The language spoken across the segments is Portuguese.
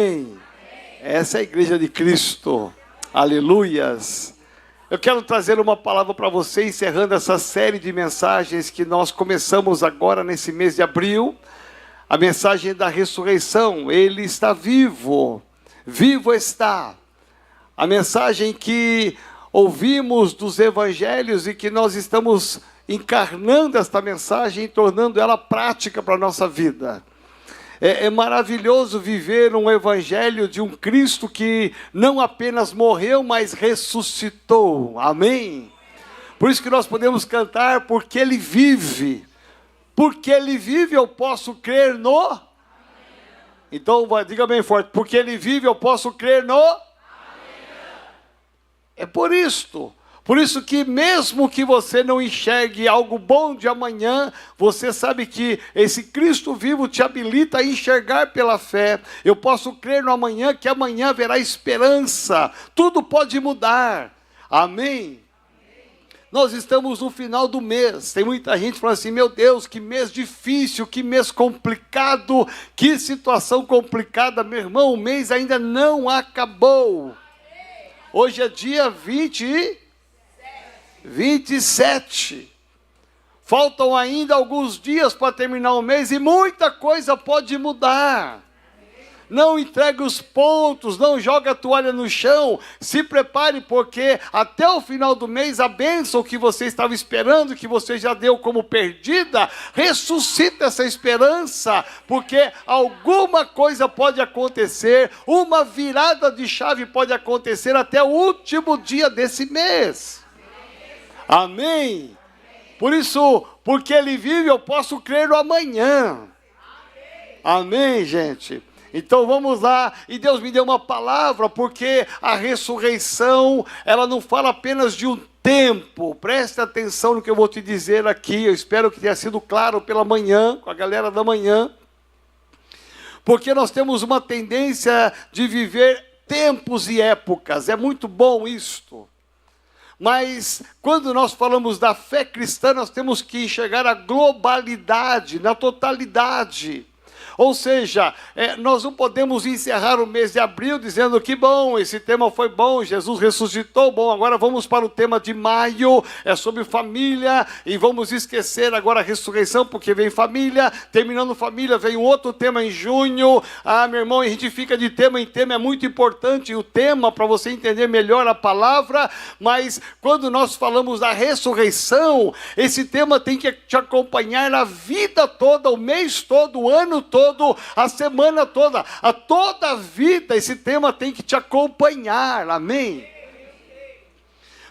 Amém. Essa é a igreja de Cristo. Aleluias. Eu quero trazer uma palavra para você, encerrando essa série de mensagens que nós começamos agora nesse mês de abril. A mensagem da ressurreição. Ele está vivo. Vivo está. A mensagem que ouvimos dos evangelhos e que nós estamos encarnando esta mensagem e tornando ela prática para a nossa vida. É maravilhoso viver um evangelho de um Cristo que não apenas morreu, mas ressuscitou. Amém? Por isso que nós podemos cantar, porque Ele vive. Porque Ele vive, eu posso crer no... Então, diga bem forte, porque Ele vive, eu posso crer no... É por isto. Por isso que mesmo que você não enxergue algo bom de amanhã, você sabe que esse Cristo vivo te habilita a enxergar pela fé. Eu posso crer no amanhã, que amanhã haverá esperança. Tudo pode mudar. Amém? Nós estamos no final do mês. Tem muita gente falando assim, meu Deus, que mês difícil, que mês complicado, que situação complicada. Meu irmão, o mês ainda não acabou. Hoje é dia 27. Faltam ainda alguns dias para terminar o mês e muita coisa pode mudar. Não entregue os pontos, não jogue a toalha no chão. Se prepare, porque até o final do mês a bênção que você estava esperando, que você já deu como perdida, ressuscita essa esperança, porque alguma coisa pode acontecer, uma virada de chave pode acontecer até o último dia desse mês. Amém? Por isso, porque Ele vive, eu posso crer no amanhã. Amém, gente? Então vamos lá, e Deus me deu uma palavra, porque a ressurreição, ela não fala apenas de um tempo. Preste atenção no que eu vou te dizer aqui, eu espero que tenha sido claro pela manhã, com a galera da manhã, porque nós temos uma tendência de viver tempos e épocas, é muito bom isto. Mas quando nós falamos da fé cristã, nós temos que enxergar a globalidade, na totalidade. Ou seja, nós não podemos encerrar o mês de abril dizendo que bom, esse tema foi bom, Jesus ressuscitou, bom, agora vamos para o tema de maio, é sobre família, e vamos esquecer agora a ressurreição, porque vem família, terminando família, vem um outro tema em junho, meu irmão, a gente fica de tema em tema, é muito importante o tema para você entender melhor a palavra, mas quando nós falamos da ressurreição, esse tema tem que te acompanhar a vida toda, o mês todo, o ano todo, a semana toda, a toda a vida, esse tema tem que te acompanhar, amém?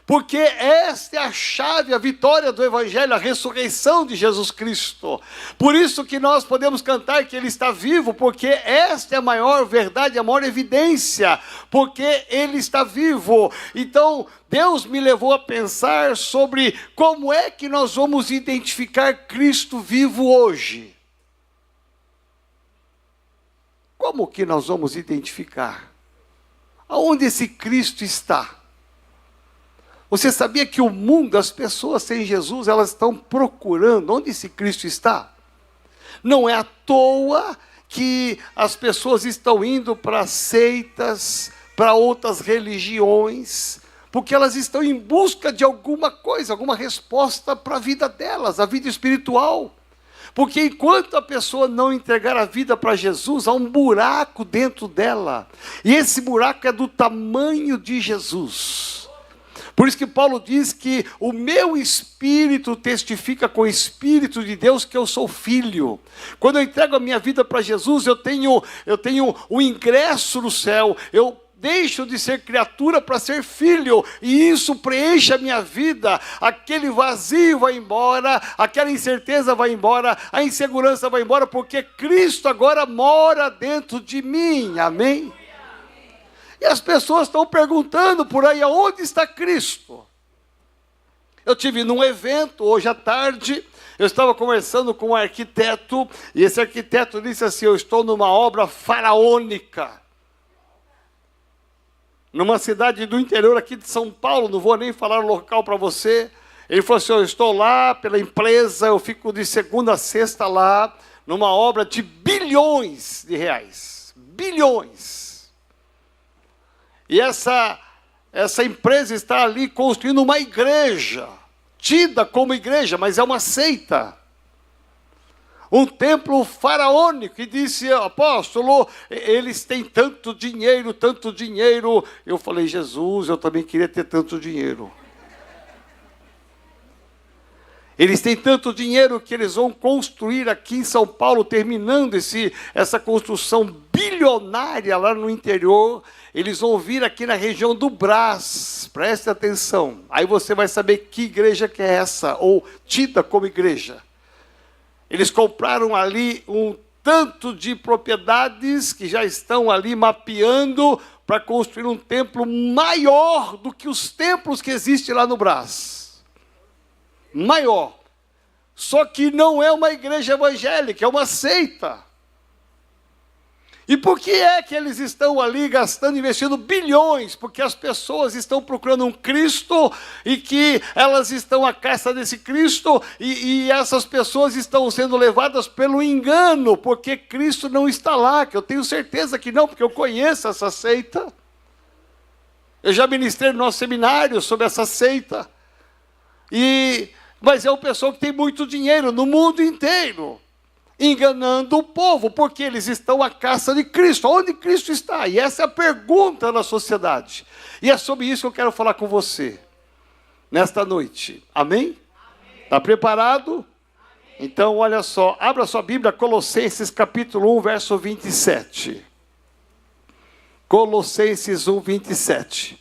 Porque esta é a chave, a vitória do Evangelho, a ressurreição de Jesus Cristo. Por isso que nós podemos cantar que Ele está vivo, porque esta é a maior verdade, a maior evidência, porque Ele está vivo. Então, Deus me levou a pensar sobre como é que nós vamos identificar Cristo vivo hoje. Como que nós vamos identificar? Aonde esse Cristo está? Você sabia que o mundo, as pessoas sem Jesus, elas estão procurando onde esse Cristo está? Não é à toa que as pessoas estão indo para seitas, para outras religiões, porque elas estão em busca de alguma coisa, alguma resposta para a vida delas, a vida espiritual. Porque enquanto a pessoa não entregar a vida para Jesus, há um buraco dentro dela. E esse buraco é do tamanho de Jesus. Por isso que Paulo diz que o meu espírito testifica com o Espírito de Deus que eu sou filho. Quando eu entrego a minha vida para Jesus, eu tenho o ingresso no céu, eu deixo de ser criatura para ser filho, e isso preenche a minha vida, aquele vazio vai embora, aquela incerteza vai embora, a insegurança vai embora, porque Cristo agora mora dentro de mim, amém? E as pessoas estão perguntando por aí, aonde está Cristo? Eu tive num evento hoje à tarde, eu estava conversando com um arquiteto, e esse arquiteto disse assim, eu estou numa obra faraônica, numa cidade do interior aqui de São Paulo, não vou nem falar o local para você. Ele falou assim, eu estou lá pela empresa, eu fico de segunda a sexta lá, numa obra de bilhões de reais. bilhões. E essa empresa está ali construindo uma igreja, tida como igreja, mas é uma seita. Um templo faraônico, e disse: apóstolo, eles têm tanto dinheiro, tanto dinheiro. Eu falei: Jesus, eu também queria ter tanto dinheiro. Eles têm tanto dinheiro que eles vão construir aqui em São Paulo, terminando essa construção bilionária lá no interior. Eles vão vir aqui na região do Brás, preste atenção. Aí você vai saber que igreja que é essa, ou tida como igreja. Eles compraram ali um tanto de propriedades que já estão ali mapeando para construir um templo maior do que os templos que existem lá no Brás. Maior. Só que não é uma igreja evangélica, é uma seita. E por que é que eles estão ali gastando, investindo bilhões? Porque as pessoas estão procurando um Cristo e que elas estão à caça desse Cristo e essas pessoas estão sendo levadas pelo engano, porque Cristo não está lá, que eu tenho certeza que não, porque eu conheço essa seita. Eu já ministrei no nosso seminário sobre essa seita. Mas é uma pessoa que tem muito dinheiro no mundo inteiro, enganando o povo, porque eles estão à caça de Cristo. Onde Cristo está? E essa é a pergunta da sociedade. E é sobre isso que eu quero falar com você, nesta noite. Amém? Está preparado? Amém. Então, olha só, abra sua Bíblia, Colossenses capítulo 1, verso 27. Colossenses 1, 27.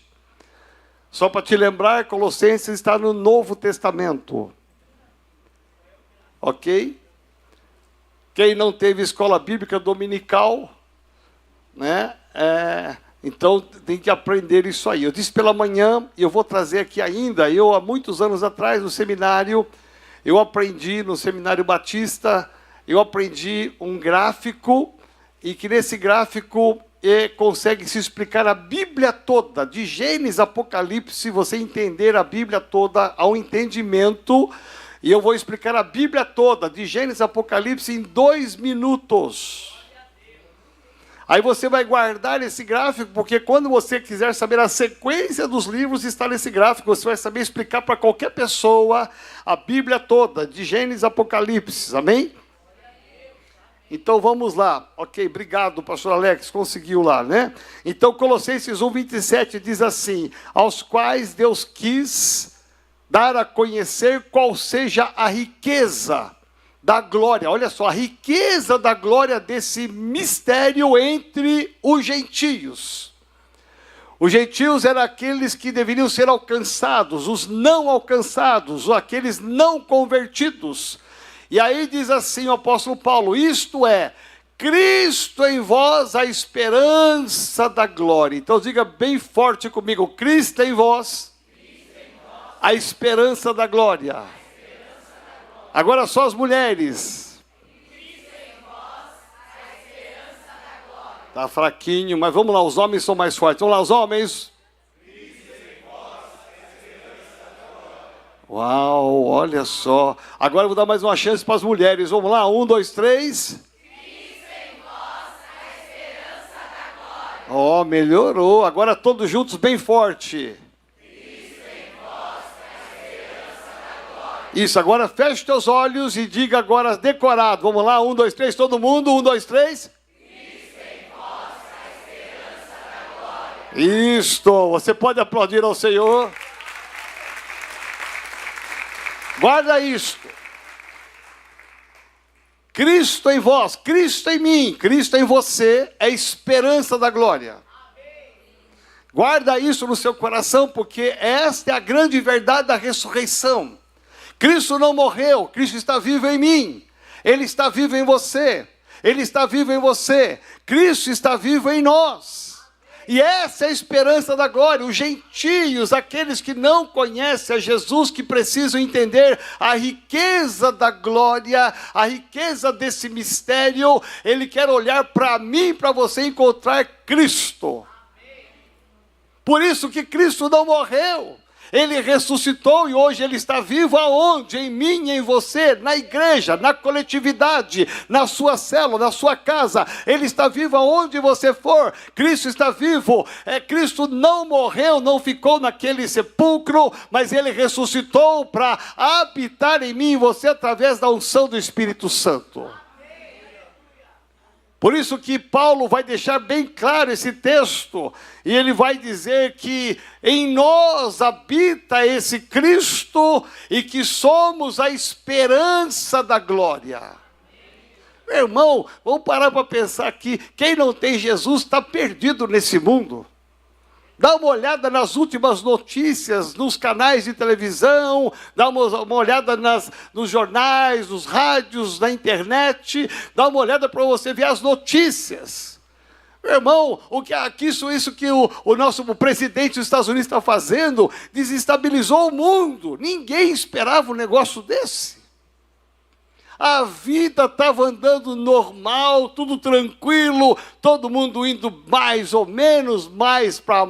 Só para te lembrar, Colossenses está no Novo Testamento. Ok? Quem não teve escola bíblica dominical, né? Então tem que aprender isso aí. Eu disse pela manhã, e eu vou trazer aqui ainda, há muitos anos atrás, no seminário, eu aprendi, no Seminário Batista, eu aprendi um gráfico, e que nesse gráfico consegue se explicar a Bíblia toda, de Gênesis a Apocalipse. Se você entender a Bíblia toda, ao entendimento, e eu vou explicar a Bíblia toda, de Gênesis a Apocalipse, em 2 minutos. Aí você vai guardar esse gráfico, porque quando você quiser saber a sequência dos livros, está nesse gráfico, você vai saber explicar para qualquer pessoa a Bíblia toda, de Gênesis a Apocalipse, amém? Então vamos lá. Ok, obrigado, pastor Alex, conseguiu lá, né? Então Colossenses 1, 27 diz assim: aos quais Deus quis dar a conhecer qual seja a riqueza da glória. Olha só, a riqueza da glória desse mistério entre os gentios. Os gentios eram aqueles que deveriam ser alcançados, os não alcançados, aqueles não convertidos. E aí diz assim o apóstolo Paulo: isto é, Cristo em vós, a esperança da glória. Então diga bem forte comigo: Cristo em vós, a esperança da glória. Agora só as mulheres. Está fraquinho, mas vamos lá, os homens são mais fortes. Vamos lá, os homens. Uau, olha só. Agora eu vou dar mais uma chance para as mulheres. Vamos lá, 1, 2, 3. Ó, melhorou. Agora todos juntos, bem forte. Isso, agora feche teus olhos e diga agora decorado. Vamos lá, 1, 2, 3, todo mundo. 1, 2, 3. Isto, você pode aplaudir ao Senhor. Guarda isto. Cristo em vós, Cristo em mim, Cristo em você é a esperança da glória. Guarda isso no seu coração, porque esta é a grande verdade da ressurreição. Cristo não morreu, Cristo está vivo em mim. Ele está vivo em você. Ele está vivo em você. Cristo está vivo em nós. E essa é a esperança da glória. Os gentios, aqueles que não conhecem a Jesus, que precisam entender a riqueza da glória, a riqueza desse mistério, ele quer olhar para mim, para você encontrar Cristo. Por isso que Cristo não morreu. Ele ressuscitou e hoje Ele está vivo aonde? Em mim, em você, na igreja, na coletividade, na sua célula, na sua casa. Ele está vivo aonde você for. Cristo está vivo. Cristo não morreu, não ficou naquele sepulcro, mas Ele ressuscitou para habitar em mim e você através da unção do Espírito Santo. Por isso que Paulo vai deixar bem claro esse texto, e ele vai dizer que em nós habita esse Cristo e que somos a esperança da glória. Meu irmão, vamos parar para pensar aqui, quem não tem Jesus está perdido nesse mundo. Dá uma olhada nas últimas notícias, nos canais de televisão, dá uma olhada nos jornais, nos rádios, na internet, dá uma olhada para você ver as notícias. Meu irmão, isso que o nosso presidente dos Estados Unidos está fazendo, desestabilizou o mundo. Ninguém esperava um negócio desse. A vida estava andando normal, tudo tranquilo, todo mundo indo mais ou menos, mais para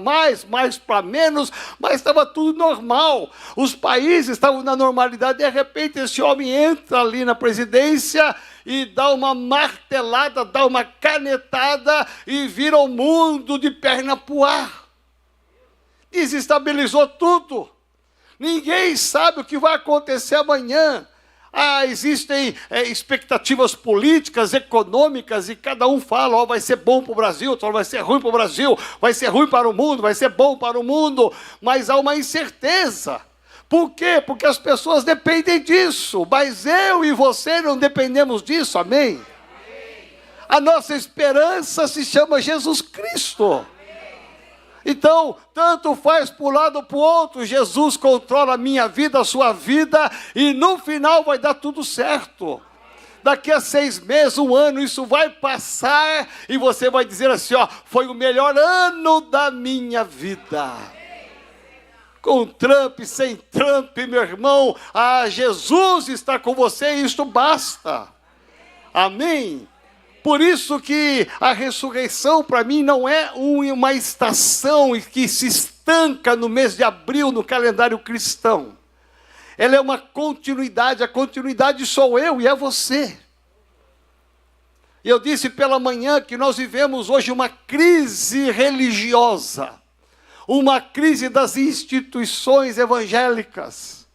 menos, mas estava tudo normal. Os países estavam na normalidade, de repente esse homem entra ali na presidência e dá uma martelada, dá uma canetada e vira o mundo de perna pro ar. Desestabilizou tudo. Ninguém sabe o que vai acontecer amanhã. Existem expectativas políticas, econômicas, e cada um fala, vai ser bom para o Brasil, outro vai ser ruim para o Brasil, vai ser ruim para o mundo, vai ser bom para o mundo, mas há uma incerteza. Por quê? Porque as pessoas dependem disso, mas eu e você não dependemos disso, amém? A nossa esperança se chama Jesus Cristo. Então, tanto faz para um lado ou para o outro, Jesus controla a minha vida, a sua vida, e no final vai dar tudo certo. Daqui a 6 meses, 1 ano, isso vai passar, e você vai dizer assim, foi o melhor ano da minha vida. Com Trump, sem Trump, meu irmão, Jesus está com você e isto basta. Amém? Por isso que a ressurreição para mim não é uma estação que se estanca no mês de abril no calendário cristão. Ela é uma continuidade, a continuidade sou eu e é você. E eu disse pela manhã que nós vivemos hoje uma crise religiosa, uma crise das instituições evangélicas,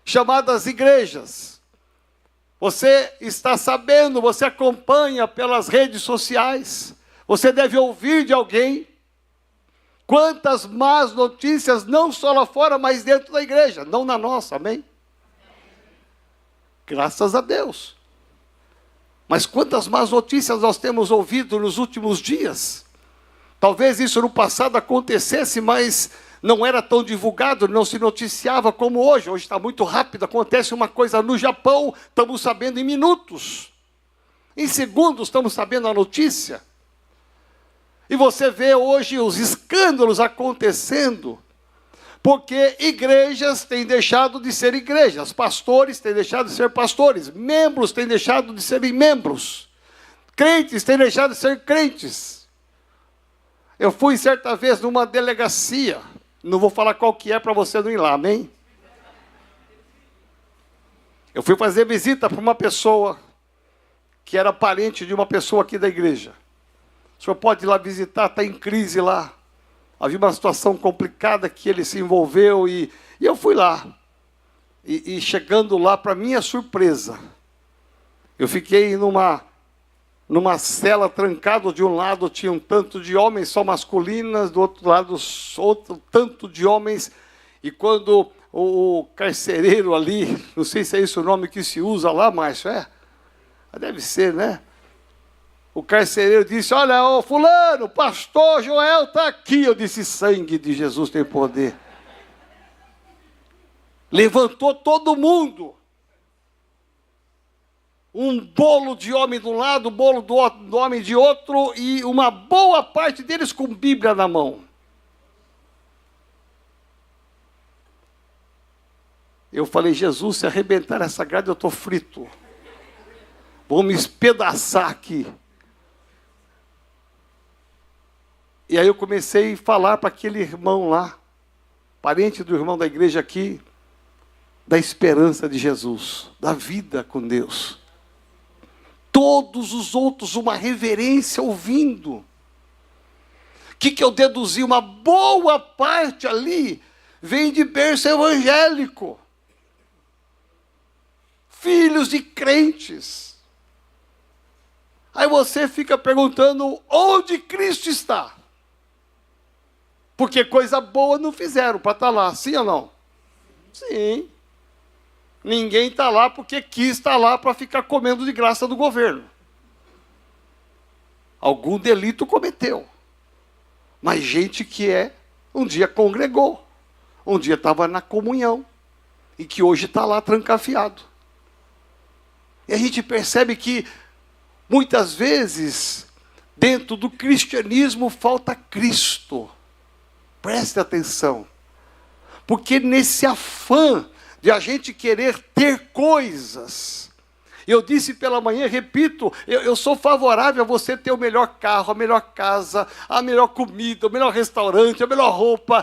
chamadas igrejas. Você está sabendo, você acompanha pelas redes sociais, você deve ouvir de alguém quantas más notícias, não só lá fora, mas dentro da igreja, não na nossa, amém? Graças a Deus. Mas quantas más notícias nós temos ouvido nos últimos dias? Talvez isso no passado acontecesse, mas não era tão divulgado, não se noticiava como hoje. Hoje está muito rápido, acontece uma coisa no Japão, estamos sabendo em minutos. Em segundos estamos sabendo a notícia. E você vê hoje os escândalos acontecendo, porque igrejas têm deixado de ser igrejas, pastores têm deixado de ser pastores, membros têm deixado de serem membros, crentes têm deixado de ser crentes. Eu fui certa vez numa delegacia, não vou falar qual que é para você não ir lá, amém? Eu fui fazer visita para uma pessoa que era parente de uma pessoa aqui da igreja. O senhor pode ir lá visitar, está em crise lá. Havia uma situação complicada que ele se envolveu e eu fui lá. E chegando lá, para minha surpresa, eu fiquei numa cela trancado. De um lado tinha um tanto de homens só masculinas, do outro lado outro tanto de homens. E quando o carcereiro ali, não sei se é esse o nome que se usa lá, Márcio, deve ser, né? O carcereiro disse, olha, ô fulano, o pastor Joel está aqui. Eu disse, sangue de Jesus tem poder. Levantou todo mundo. Um bolo de homem de um lado, um bolo do homem de outro, e uma boa parte deles com Bíblia na mão. Eu falei, Jesus, se arrebentar essa grade, eu estou frito. Vou me espedaçar aqui. E aí eu comecei a falar para aquele irmão lá. parente do irmão da igreja aqui, da esperança de Jesus, da vida com Deus. Todos os outros, uma reverência ouvindo. O que eu deduzi? Uma boa parte ali vem de berço evangélico. Filhos de crentes. Aí você fica perguntando onde Cristo está. Porque coisa boa não fizeram para estar lá, sim ou não? Sim. Ninguém está lá porque quis estar lá para ficar comendo de graça do governo. Algum delito cometeu. Mas gente que um dia congregou, um dia estava na comunhão, e que hoje está lá trancafiado. E a gente percebe que, muitas vezes, dentro do cristianismo falta Cristo. Preste atenção. Porque nesse afã de a gente querer ter coisas, eu disse pela manhã, repito, eu sou favorável a você ter o melhor carro, a melhor casa, a melhor comida, o melhor restaurante, a melhor roupa,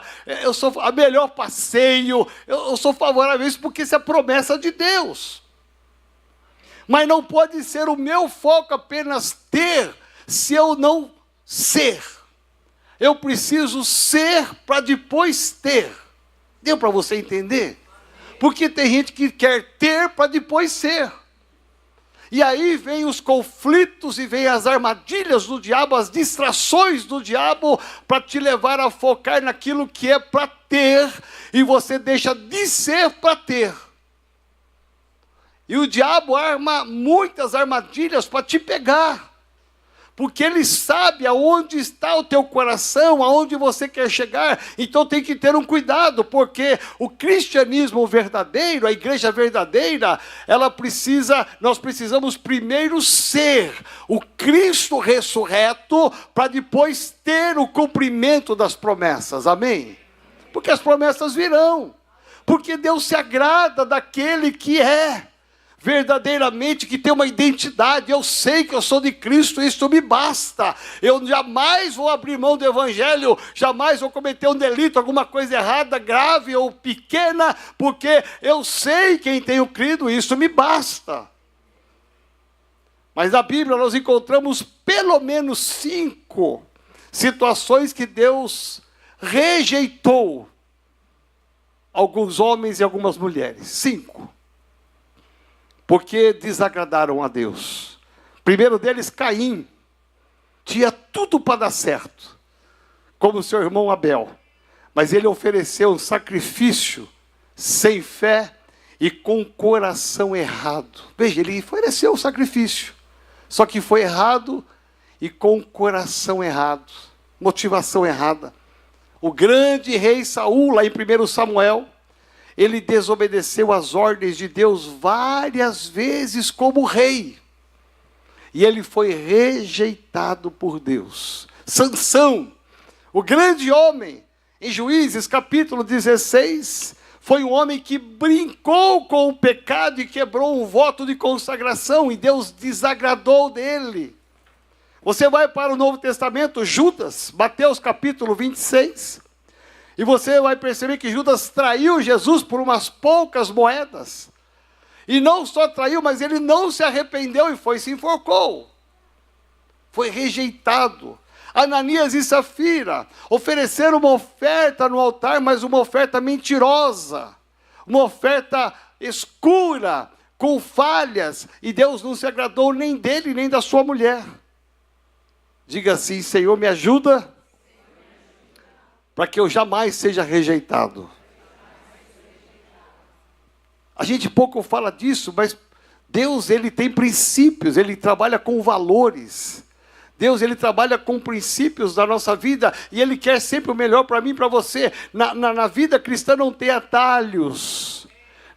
a melhor passeio, eu sou favorável a isso porque isso é promessa de Deus. Mas não pode ser o meu foco apenas ter, se eu não ser. Eu preciso ser para depois ter. Deu para você entender? Porque tem gente que quer ter para depois ser. E aí vem os conflitos e vem as armadilhas do diabo, as distrações do diabo para te levar a focar naquilo que é para ter e você deixa de ser para ter. E o diabo arma muitas armadilhas para te pegar. Porque ele sabe aonde está o teu coração, aonde você quer chegar. Então tem que ter um cuidado, porque o cristianismo verdadeiro, a igreja verdadeira, nós precisamos primeiro ser o Cristo ressurreto, para depois ter o cumprimento das promessas, amém? Porque as promessas virão, porque Deus se agrada daquele que é verdadeiramente, que tem uma identidade. Eu sei que eu sou de Cristo, isso me basta. Eu jamais vou abrir mão do evangelho, jamais vou cometer um delito, alguma coisa errada, grave ou pequena, porque eu sei quem tenho crido, isso me basta. Mas na Bíblia nós encontramos pelo menos 5 situações que Deus rejeitou alguns homens e algumas mulheres. 5. Porque desagradaram a Deus. Primeiro deles, Caim. Tinha tudo para dar certo, como seu irmão Abel. Mas ele ofereceu um sacrifício sem fé e com coração errado. Veja, ele ofereceu o sacrifício, só que foi errado e com coração errado. Motivação errada. O grande rei Saul, lá em 1 Samuel, ele desobedeceu às ordens de Deus várias vezes como rei. E ele foi rejeitado por Deus. Sansão, o grande homem, em Juízes capítulo 16, foi um homem que brincou com o pecado e quebrou um voto de consagração, e Deus desagradou dele. Você vai para o Novo Testamento, Judas, Mateus capítulo 26, e você vai perceber que Judas traiu Jesus por umas poucas moedas. E não só traiu, mas ele não se arrependeu e se enforcou. Foi rejeitado. Ananias e Safira ofereceram uma oferta no altar, mas uma oferta mentirosa. Uma oferta escura, com falhas. E Deus não se agradou nem dele, nem da sua mulher. Diga assim: Senhor, me ajuda, para que eu jamais seja rejeitado. A gente pouco fala disso, mas Deus, ele tem princípios, ele trabalha com valores. Deus, ele trabalha com princípios da nossa vida, e ele quer sempre o melhor para mim e para você. Na vida cristã não tem atalhos.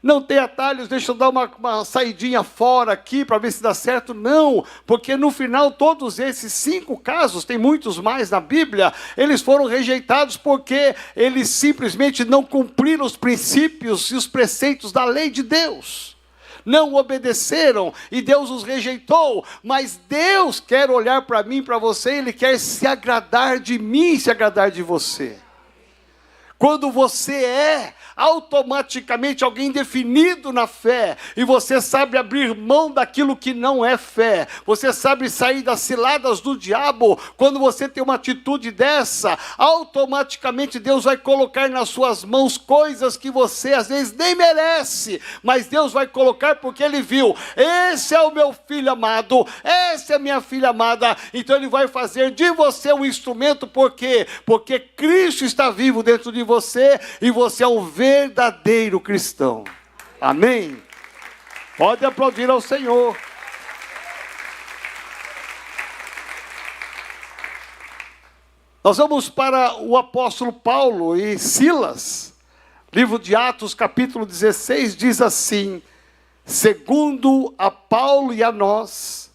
Não tem atalhos, deixa eu dar uma saidinha fora aqui para ver se dá certo. Não, porque no final todos esses 5 casos, tem muitos mais na Bíblia, eles foram rejeitados porque eles simplesmente não cumpriram os princípios e os preceitos da lei de Deus. Não obedeceram e Deus os rejeitou. Mas Deus quer olhar para mim e para você, ele quer se agradar de mim e se agradar de você. Quando você é automaticamente alguém definido na fé, e você sabe abrir mão daquilo que não é fé, você sabe sair das ciladas do diabo, quando você tem uma atitude dessa, automaticamente Deus vai colocar nas suas mãos coisas que você às vezes nem merece, mas Deus vai colocar porque Ele viu, esse é o meu filho amado, essa é a minha filha amada, então Ele vai fazer de você um instrumento, por quê? Porque Cristo está vivo dentro de você, e você é um verdadeiro cristão. Amém? Pode aplaudir ao Senhor. Nós vamos para o apóstolo Paulo e Silas. Livro de Atos, capítulo 16, diz assim: segundo a Paulo e a nós,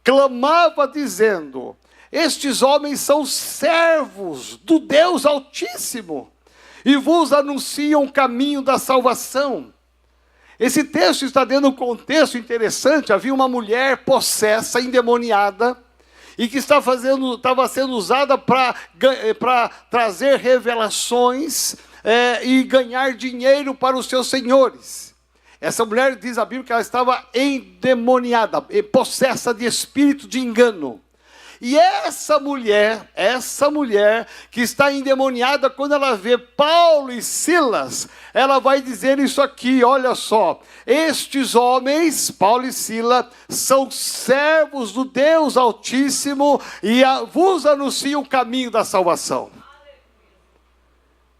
clamava dizendo: estes homens são servos do Deus Altíssimo, e vos anunciam o caminho da salvação. Esse texto está dando um contexto interessante. Havia uma mulher possessa, endemoniada, e que estava sendo usada para trazer revelações e ganhar dinheiro para os seus senhores. Essa mulher, diz a Bíblia, que ela estava endemoniada, possessa de espírito de engano. E essa mulher que está endemoniada, quando ela vê Paulo e Silas, ela vai dizer isso aqui, olha só: estes homens, Paulo e Silas, são servos do Deus Altíssimo e vos anunciam o caminho da salvação.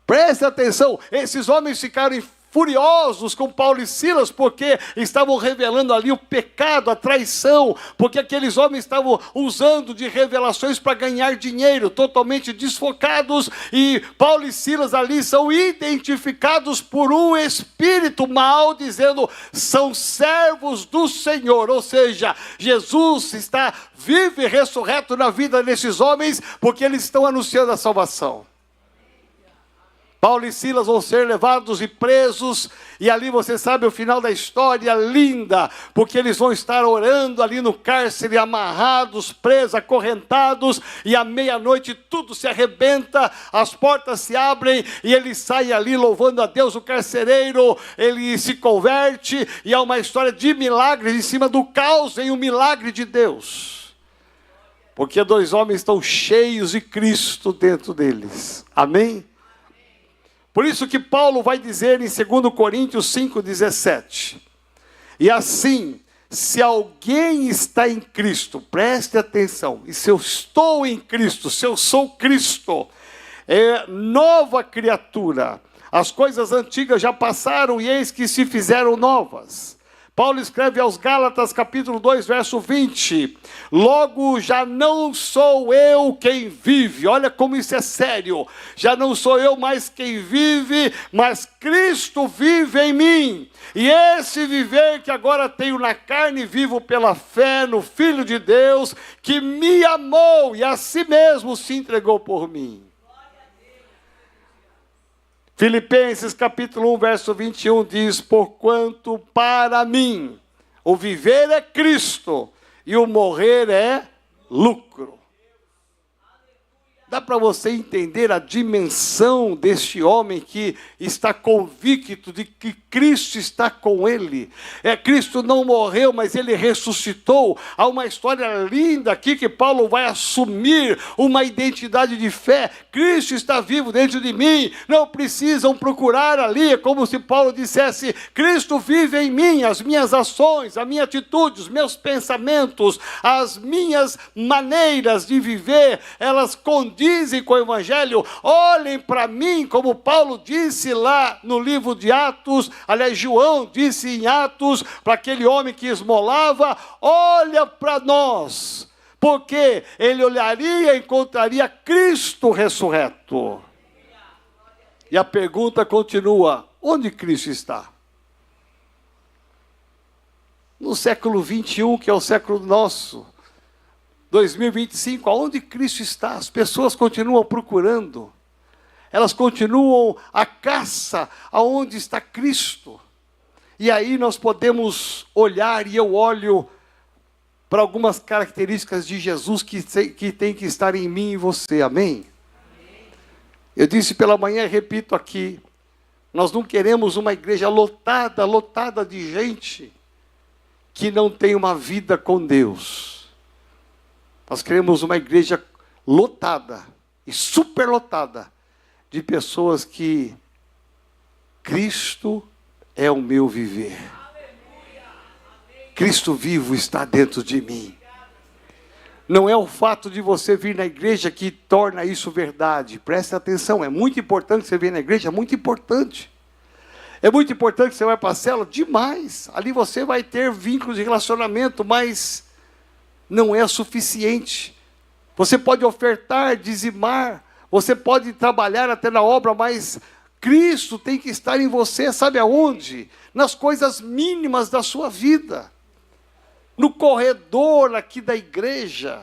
Preste atenção, esses homens ficaram furiosos com Paulo e Silas, porque estavam revelando ali o pecado, a traição, porque aqueles homens estavam usando de revelações para ganhar dinheiro, totalmente desfocados, e Paulo e Silas ali são identificados por um espírito mau, dizendo: são servos do Senhor, ou seja, Jesus está vivo e ressurreto na vida desses homens, porque eles estão anunciando a salvação. Paulo e Silas vão ser levados e presos, e ali você sabe o final da história, linda, porque eles vão estar orando ali no cárcere, amarrados, presos, acorrentados, e à meia-noite tudo se arrebenta, as portas se abrem, e eles saem ali louvando a Deus. O carcereiro, ele se converte, e há uma história de milagres em cima do caos, em um milagre de Deus, porque dois homens estão cheios de Cristo dentro deles. Amém? Por isso que Paulo vai dizer em 2 Coríntios 5,17: e assim, se alguém está em Cristo, preste atenção, e se eu estou em Cristo, se eu sou Cristo, é nova criatura, as coisas antigas já passaram e eis que se fizeram novas. Paulo escreve aos Gálatas, capítulo 2, verso 20, logo já não sou eu quem vive, olha como isso é sério, já não sou eu mais quem vive, mas Cristo vive em mim, e esse viver que agora tenho na carne, vivo pela fé no Filho de Deus, que me amou e a si mesmo se entregou por mim. Filipenses capítulo 1, verso 21 diz: porquanto para mim o viver é Cristo e o morrer é lucro. Dá para você entender a dimensão deste homem que está convicto de que Cristo está com ele. Cristo não morreu, mas ele ressuscitou. Há uma história linda aqui que Paulo vai assumir uma identidade de fé. Cristo está vivo dentro de mim. Não precisam procurar ali. É como se Paulo dissesse: Cristo vive em mim. As minhas ações, a minha atitude, os meus pensamentos, as minhas maneiras de viver, elas condizem com o Evangelho. Olhem para mim, como Paulo disse lá no livro de Atos, aliás, João disse em Atos, para aquele homem que esmolava: olha para nós, porque ele olharia e encontraria Cristo ressurreto. E a pergunta continua: onde Cristo está? No século 21, que é o século nosso, 2025, aonde Cristo está? As pessoas continuam procurando, elas continuam a caça aonde está Cristo. E aí nós podemos olhar, e eu olho para algumas características de Jesus que tem que estar em mim e você, amém? Eu disse pela manhã, repito aqui, nós não queremos uma igreja lotada, lotada de gente que não tem uma vida com Deus. Nós queremos uma igreja lotada e superlotada de pessoas que Cristo é o meu viver. Cristo vivo está dentro de mim. Não é o fato de você vir na igreja que torna isso verdade. Preste atenção, é muito importante você vir na igreja, é muito importante. É muito importante que você vai para a célula, demais. Ali você vai ter vínculos de relacionamento, mas não é suficiente. Você pode ofertar, dizimar, você pode trabalhar até na obra, mas Cristo tem que estar em você, sabe aonde? Nas coisas mínimas da sua vida. No corredor aqui da igreja,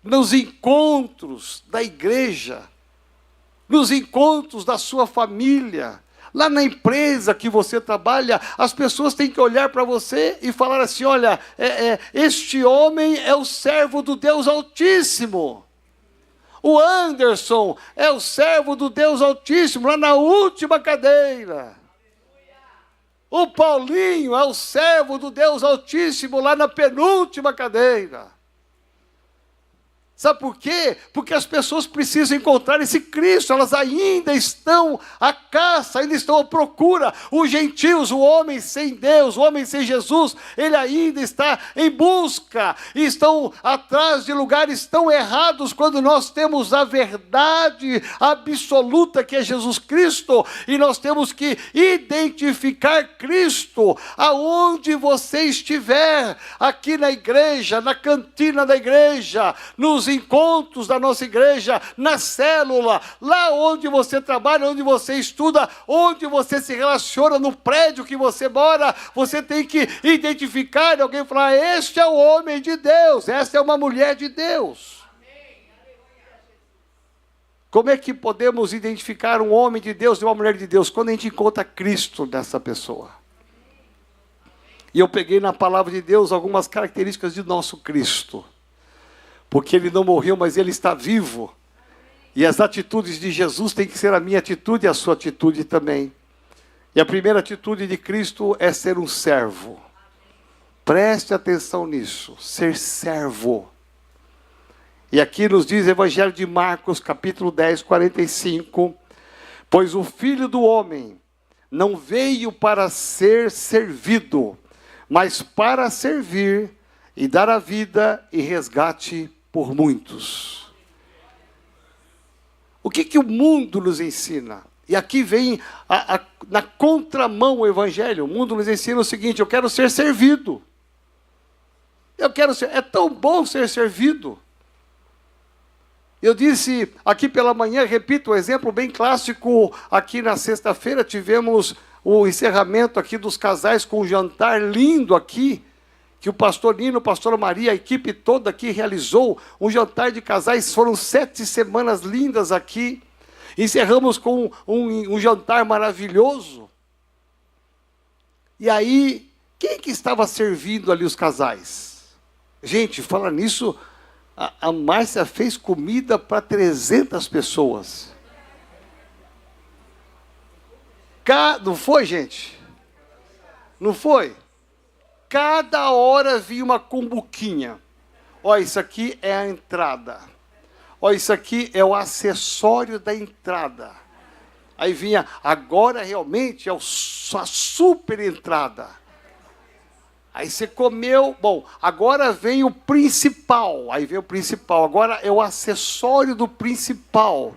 nos encontros da igreja, nos encontros da sua família, lá na empresa que você trabalha, as pessoas têm que olhar para você e falar assim, olha, este homem é o servo do Deus Altíssimo. O Anderson é o servo do Deus Altíssimo, lá na última cadeira. O Paulinho é o servo do Deus Altíssimo, lá na penúltima cadeira. Sabe por quê? Porque as pessoas precisam encontrar esse Cristo, elas ainda estão à caça, ainda estão à procura. Os gentios, o homem sem Deus, o homem sem Jesus, ele ainda está em busca, e estão atrás de lugares tão errados, quando nós temos a verdade absoluta que é Jesus Cristo, e nós temos que identificar Cristo, aonde você estiver, aqui na igreja, na cantina da igreja, nos encontros da nossa igreja, na célula, lá onde você trabalha, onde você estuda, onde você se relaciona, no prédio que você mora, você tem que identificar alguém e falar, este é o homem de Deus, esta é uma mulher de Deus. Como é que podemos identificar um homem de Deus e uma mulher de Deus? Quando a gente encontra Cristo nessa pessoa. E eu peguei na palavra de Deus algumas características de nosso Cristo. Porque ele não morreu, mas ele está vivo. E as atitudes de Jesus têm que ser a minha atitude e a sua atitude também. E a primeira atitude de Cristo é ser um servo. Preste atenção nisso, ser servo. E aqui nos diz o Evangelho de Marcos, capítulo 10, 45. Pois o Filho do Homem não veio para ser servido, mas para servir e dar a vida e resgate por muitos. O que o mundo nos ensina? E aqui vem na contramão o Evangelho. O mundo nos ensina o seguinte, eu quero ser servido. É tão bom ser servido. Eu disse aqui pela manhã, repito, um exemplo bem clássico, aqui na sexta-feira tivemos o encerramento aqui dos casais com um jantar lindo aqui, que o pastor Nino, a pastora Maria, a equipe toda aqui realizou um jantar de casais, foram 7 semanas lindas aqui, encerramos com um jantar maravilhoso. E aí, quem que estava servindo ali os casais? Gente, falando nisso, a Márcia fez comida para 300 pessoas. Não foi, gente? Não foi? Cada hora vinha uma cumbuquinha. Olha, isso aqui é a entrada. Olha, isso aqui é o acessório da entrada. Aí vinha, agora realmente é a super entrada. Aí você comeu, bom, agora vem o principal. Aí vem o principal, agora é o acessório do principal.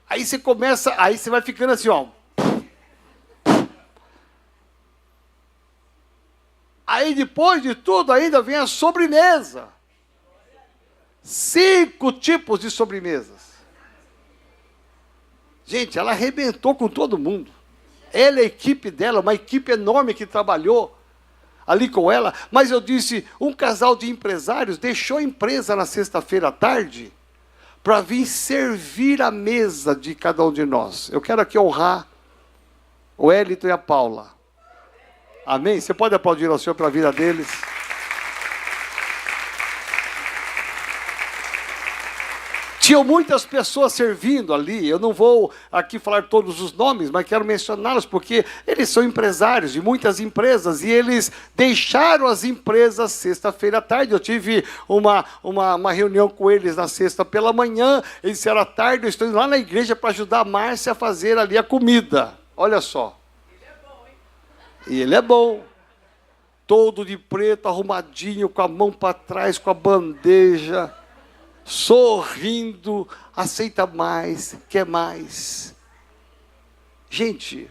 Aí você começa, aí você vai ficando assim, ó. Aí depois de tudo ainda vem a sobremesa. 5 tipos de sobremesas. Gente, ela arrebentou com todo mundo. Ela e a equipe dela, uma equipe enorme que trabalhou ali com ela. Mas eu disse, um casal de empresários deixou a empresa na sexta-feira à tarde para vir servir a mesa de cada um de nós. Eu quero aqui honrar o Elito e a Paula. Amém? Você pode aplaudir ao Senhor pela vida deles? Tinham muitas pessoas servindo ali. Eu não vou aqui falar todos os nomes, mas quero mencioná-los porque eles são empresários de muitas empresas e eles deixaram as empresas sexta-feira à tarde. Eu tive uma reunião com eles na sexta pela manhã. Eles disseram à tarde, eu estou indo lá na igreja para ajudar a Márcia a fazer ali a comida. Olha só. Ele é bom, hein? E ele é bom. Todo de preto, arrumadinho, com a mão para trás, com a bandeja, sorrindo, aceita mais, quer mais. Gente,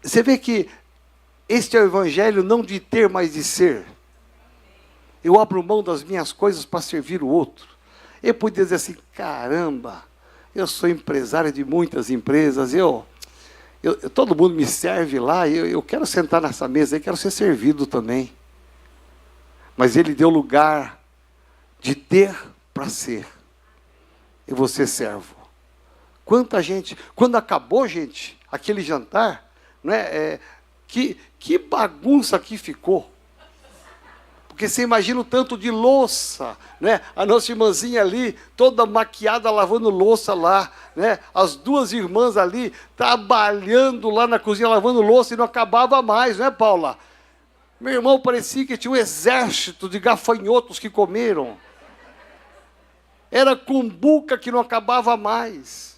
você vê que este é o evangelho não de ter, mas de ser. Eu abro mão das minhas coisas para servir o outro. Eu podia dizer assim, caramba, eu sou empresário de muitas empresas, todo mundo me serve lá, eu quero sentar nessa mesa, eu quero ser servido também. Mas ele deu lugar de ter para ser. E você servo. Quanta gente, quando acabou, gente, aquele jantar, né, que bagunça que ficou. Porque você imagina o tanto de louça, né? A nossa irmãzinha ali, toda maquiada, lavando louça lá, né? As duas irmãs ali, trabalhando lá na cozinha, lavando louça, e não acabava mais, não é, Paula? Meu irmão, parecia que tinha um exército de gafanhotos que comeram. Era cumbuca que não acabava mais.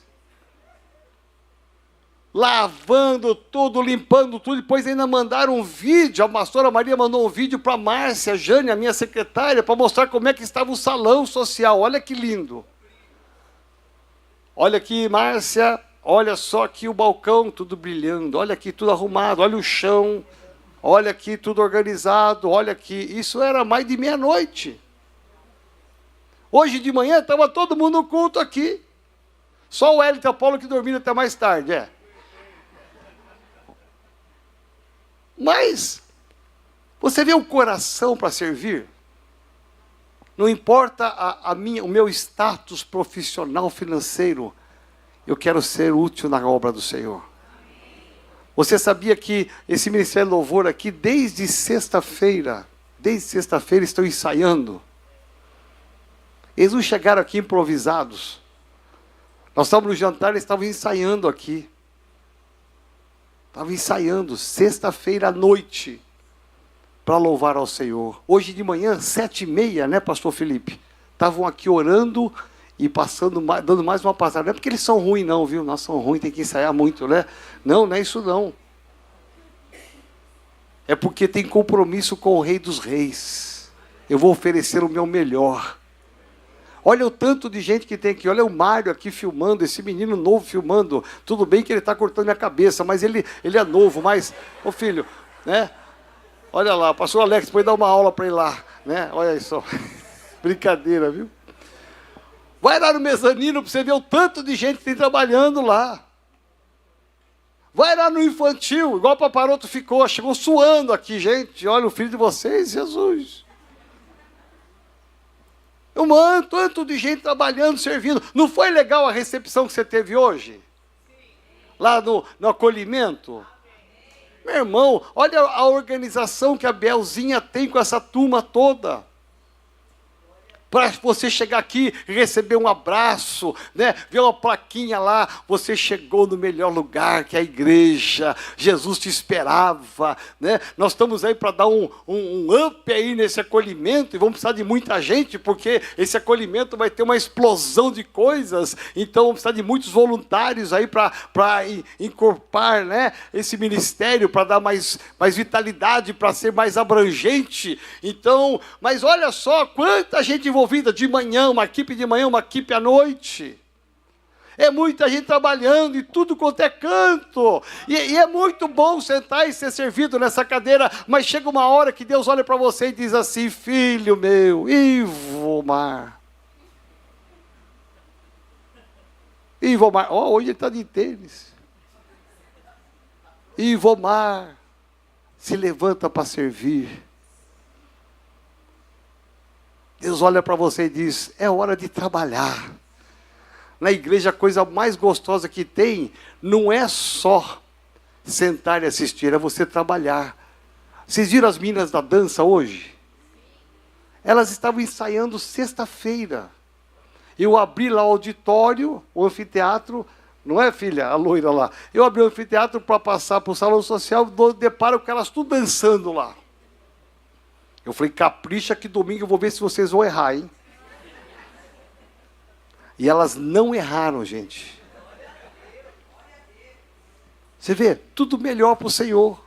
Lavando tudo, limpando tudo, depois ainda mandaram um vídeo, a pastora Maria mandou um vídeo para a Márcia, Jane, a minha secretária, para mostrar como é que estava o salão social. Olha que lindo. Olha aqui, Márcia, olha só aqui o balcão, tudo brilhando, olha aqui tudo arrumado, olha o chão, olha aqui tudo organizado, olha aqui. Isso era mais de meia-noite. Hoje de manhã estava todo mundo no culto aqui. Só o Hélio e o Paulo que dormiram até mais tarde, Mas, você vê o coração para servir? Não importa o meu status profissional, financeiro, eu quero ser útil na obra do Senhor. Você sabia que esse Ministério Louvor aqui, desde sexta-feira, estão ensaiando? Eles não chegaram aqui improvisados. Nós estávamos no jantar, eles estavam ensaiando aqui. Estava ensaiando, sexta-feira à noite, para louvar ao Senhor. Hoje de manhã, 7h30, né, pastor Felipe? Estavam aqui orando e passando, dando mais uma passada. Não é porque eles são ruins não, viu? Nós somos ruins, tem que ensaiar muito, né? Não, não é isso não. É porque tem compromisso com o Rei dos Reis. Eu vou oferecer o meu melhor. Olha o tanto de gente que tem aqui. Olha o Mário aqui filmando, esse menino novo filmando. Tudo bem que ele está cortando minha cabeça, mas ele é novo. Mas, ô filho, né? Olha lá, o pastor Alex pode dar uma aula para ele lá, né? Olha aí só. Brincadeira, viu? Vai lá no mezanino para você ver o tanto de gente que tem trabalhando lá. Vai lá no infantil, igual o paparoto ficou, chegou suando aqui, gente. Olha o filho de vocês, Jesus. Tanto de gente trabalhando, servindo. Não foi legal a recepção que você teve hoje? Lá no acolhimento? Meu irmão, olha a organização que a Belzinha tem com essa turma toda. Para você chegar aqui e receber um abraço, né? Ver uma plaquinha lá, você chegou no melhor lugar, que é a igreja, Jesus te esperava, né? Nós estamos aí para dar um up aí nesse acolhimento, e vamos precisar de muita gente, porque esse acolhimento vai ter uma explosão de coisas, então vamos precisar de muitos voluntários aí para incorporar, né, esse ministério, para dar mais vitalidade, para ser mais abrangente. Então, mas olha só, quanta gente envolvida de manhã, uma equipe de manhã, uma equipe à noite. É muita gente trabalhando em tudo quanto é canto. E é muito bom sentar e ser servido nessa cadeira, mas chega uma hora que Deus olha para você e diz assim: filho meu, Ivomar. Ivomar, hoje ele está de tênis. Ivomar, se levanta para servir. Deus olha para você e diz: é hora de trabalhar. Na igreja, a coisa mais gostosa que tem não é só sentar e assistir, é você trabalhar. Vocês viram as meninas da dança hoje? Elas estavam ensaiando sexta-feira. Eu abri lá o auditório, o anfiteatro, não é, filha, a loira lá? Eu abri o anfiteatro para passar para o salão social, deparo com elas tudo dançando lá. Eu falei, capricha que domingo eu vou ver se vocês vão errar, hein? E elas não erraram, gente. Você vê, tudo melhor para o Senhor.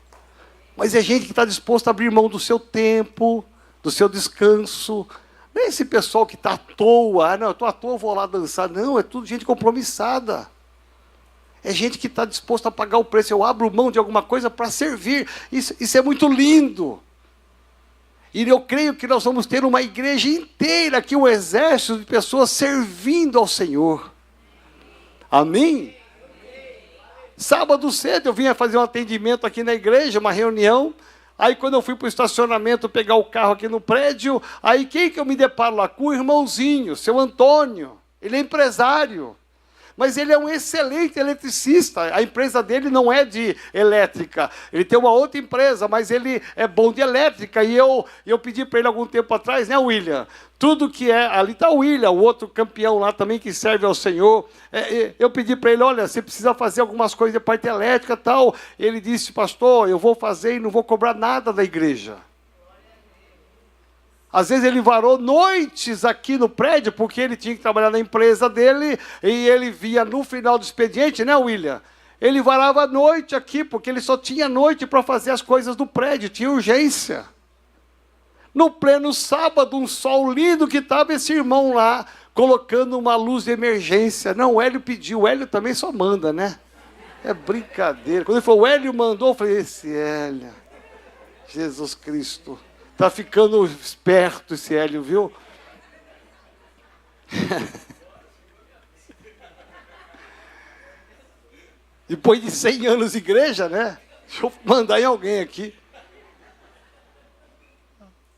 Mas é gente que está disposto a abrir mão do seu tempo, do seu descanso. Não é esse pessoal que está à toa, não, eu estou à toa, vou lá dançar. Não, é tudo gente compromissada. É gente que está disposto a pagar o preço. Eu abro mão de alguma coisa para servir. Isso é muito lindo. E eu creio que nós vamos ter uma igreja inteira aqui, um exército de pessoas servindo ao Senhor. Amém? Sábado cedo eu vinha fazer um atendimento aqui na igreja, uma reunião. Aí quando eu fui para o estacionamento pegar o carro aqui no prédio, aí quem que eu me deparo lá? Com o irmãozinho, seu Antônio. Ele é empresário. Mas ele é um excelente eletricista. A empresa dele não é de elétrica. Ele tem uma outra empresa, mas ele é bom de elétrica. E eu pedi para ele algum tempo atrás, né, William? Tudo que é... Ali está o William, o outro campeão lá também que serve ao Senhor. Eu pedi para ele, olha, você precisa fazer algumas coisas de parte elétrica e tal. Ele disse, pastor, eu vou fazer e não vou cobrar nada da igreja. Às vezes ele varou noites aqui no prédio, porque ele tinha que trabalhar na empresa dele, e ele via no final do expediente, né, William? Ele varava a noite aqui, porque ele só tinha noite para fazer as coisas do prédio, tinha urgência. No pleno sábado, um sol lindo que estava esse irmão lá, colocando uma luz de emergência. Não, o Hélio pediu, o Hélio também só manda, né? É brincadeira. Quando ele falou, o Hélio mandou, eu falei, esse Hélio, Jesus Cristo. Está ficando esperto esse Hélio, viu? Depois de 100 anos de igreja, né? Deixa eu mandar em alguém aqui.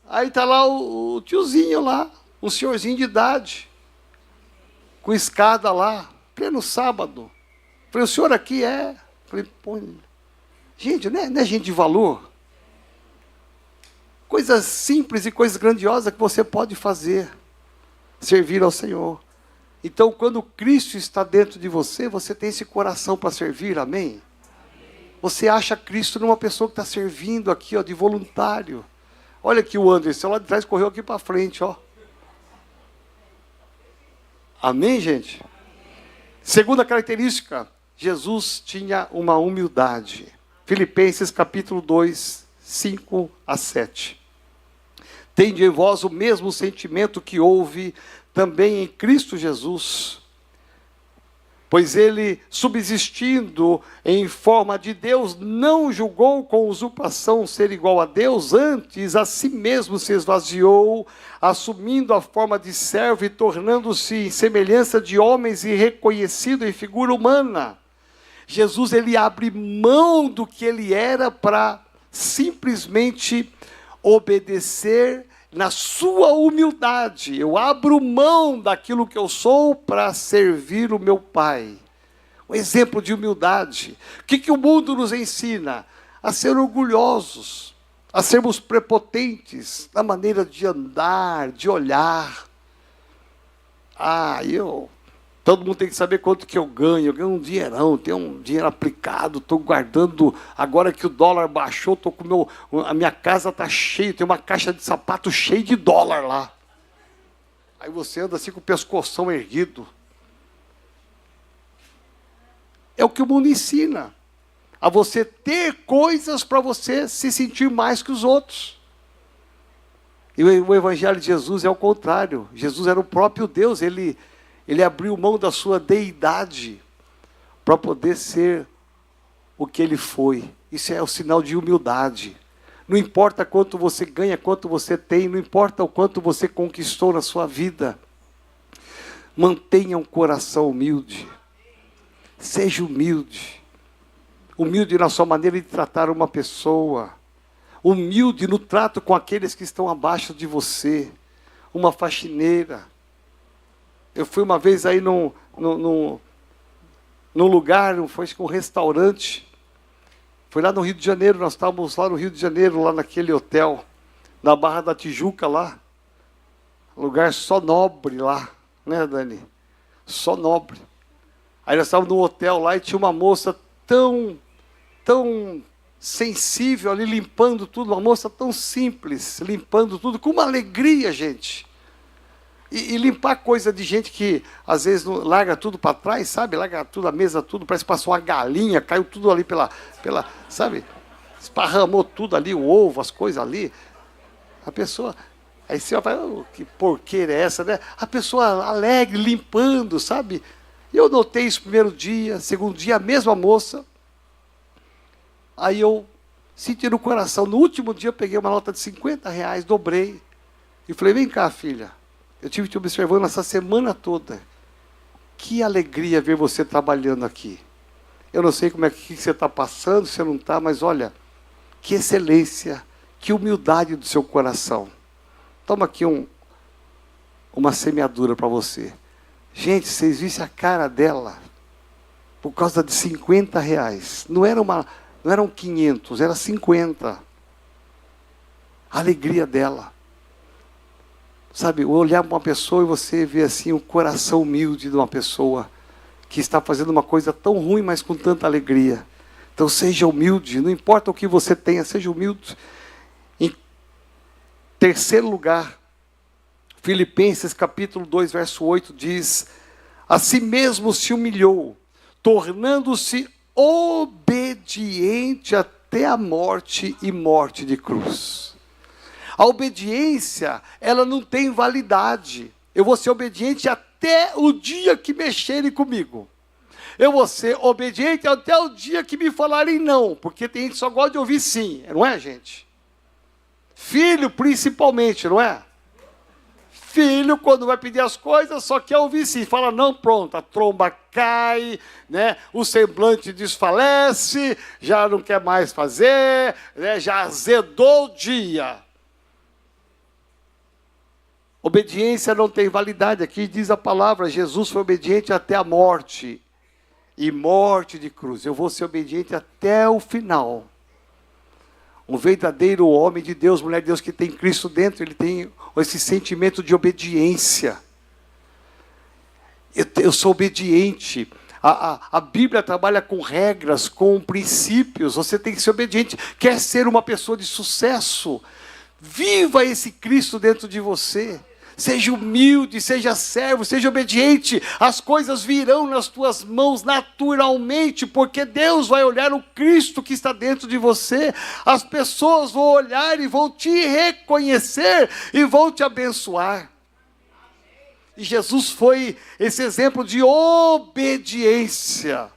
Aí está lá o tiozinho lá, um senhorzinho de idade, com escada lá, pleno sábado. Falei, o senhor aqui é? Falei, pô, gente, não é gente de valor? Coisas simples e coisas grandiosas que você pode fazer. Servir ao Senhor. Então, quando Cristo está dentro de você, você tem esse coração para servir, amém? Você acha Cristo numa pessoa que está servindo aqui, ó, de voluntário. Olha aqui o Anderson, lá de trás correu aqui para frente, ó. Amém, gente? Segunda característica, Jesus tinha uma humildade. Filipenses capítulo 2, 5 a 7. Tende em vós o mesmo sentimento que houve também em Cristo Jesus. Pois ele, subsistindo em forma de Deus, não julgou com usurpação ser igual a Deus, antes a si mesmo se esvaziou, assumindo a forma de servo e tornando-se em semelhança de homens e reconhecido em figura humana. Jesus, ele abre mão do que ele era para simplesmente obedecer na sua humildade. Eu abro mão daquilo que eu sou para servir o meu Pai. Um exemplo de humildade. O que o mundo nos ensina? A ser orgulhosos, a sermos prepotentes na maneira de andar, de olhar. Todo mundo tem que saber quanto que eu ganho um dinheirão, tenho um dinheiro aplicado, estou guardando, agora que o dólar baixou, a minha casa está cheia, tem uma caixa de sapato cheia de dólar lá. Aí você anda assim com o pescoção erguido. É o que o mundo ensina, a você ter coisas para você se sentir mais que os outros. E o Evangelho de Jesus é o contrário. Jesus era o próprio Deus, ele abriu mão da sua deidade para poder ser o que ele foi. Isso é o sinal de humildade. Não importa quanto você ganha, quanto você tem, não importa o quanto você conquistou na sua vida. Mantenha um coração humilde. Seja humilde. Humilde na sua maneira de tratar uma pessoa. Humilde no trato com aqueles que estão abaixo de você. Uma faxineira. Eu fui uma vez aí num lugar, foi um restaurante. Foi lá no Rio de Janeiro, nós estávamos lá no Rio de Janeiro, lá naquele hotel, na Barra da Tijuca lá. Lugar só nobre lá. Né, Dani? Só nobre. Aí nós estávamos no hotel lá e tinha uma moça tão sensível ali, limpando tudo, uma moça tão simples, limpando tudo, com uma alegria, gente. E limpar coisa de gente que, às vezes, larga tudo para trás, sabe? Larga tudo, a mesa, tudo, parece que passou uma galinha, caiu tudo ali pela sabe? Esparramou tudo ali, o ovo, as coisas ali. A pessoa... Aí você vai, oh, que porqueira é essa, né? A pessoa alegre, limpando, sabe? Eu notei isso primeiro dia, segundo dia, a mesma moça. Aí eu senti no coração. No último dia eu peguei uma nota de R$50, dobrei. E falei, vem cá, filha. Eu tive te observando essa semana toda. Que alegria ver você trabalhando aqui. Eu não sei como é que você está passando, você não está, mas olha, que excelência, que humildade do seu coração. Toma aqui uma semeadura para você. Gente, vocês vissem a cara dela, por causa de R$50. Não eram 500, era 50. A alegria dela. Sabe, olhar para uma pessoa e você ver assim o coração humilde de uma pessoa que está fazendo uma coisa tão ruim, mas com tanta alegria. Então seja humilde, não importa o que você tenha, seja humilde. Em terceiro lugar, Filipenses capítulo 2, verso 8 diz: a si mesmo se humilhou, tornando-se obediente até a morte e morte de cruz. A obediência, ela não tem validade. Eu vou ser obediente até o dia que mexerem comigo. Eu vou ser obediente até o dia que me falarem não, porque tem gente que só gosta de ouvir sim, não é, gente? Filho, principalmente, não é? Filho, quando vai pedir as coisas, só quer ouvir sim. Fala não, pronto, a tromba cai, né? O semblante desfalece, já não quer mais fazer, né? Já azedou o dia. Obediência não tem validade. Aqui diz a palavra, Jesus foi obediente até a morte. E morte de cruz. Eu vou ser obediente até o final. Um verdadeiro homem de Deus, mulher de Deus que tem Cristo dentro, ele tem esse sentimento de obediência. Eu sou obediente. A Bíblia trabalha com regras, com princípios. Você tem que ser obediente. Quer ser uma pessoa de sucesso? Viva esse Cristo dentro de você. Seja humilde, seja servo, seja obediente. As coisas virão nas tuas mãos naturalmente, porque Deus vai olhar o Cristo que está dentro de você. As pessoas vão olhar e vão te reconhecer e vão te abençoar. E Jesus foi esse exemplo de obediência.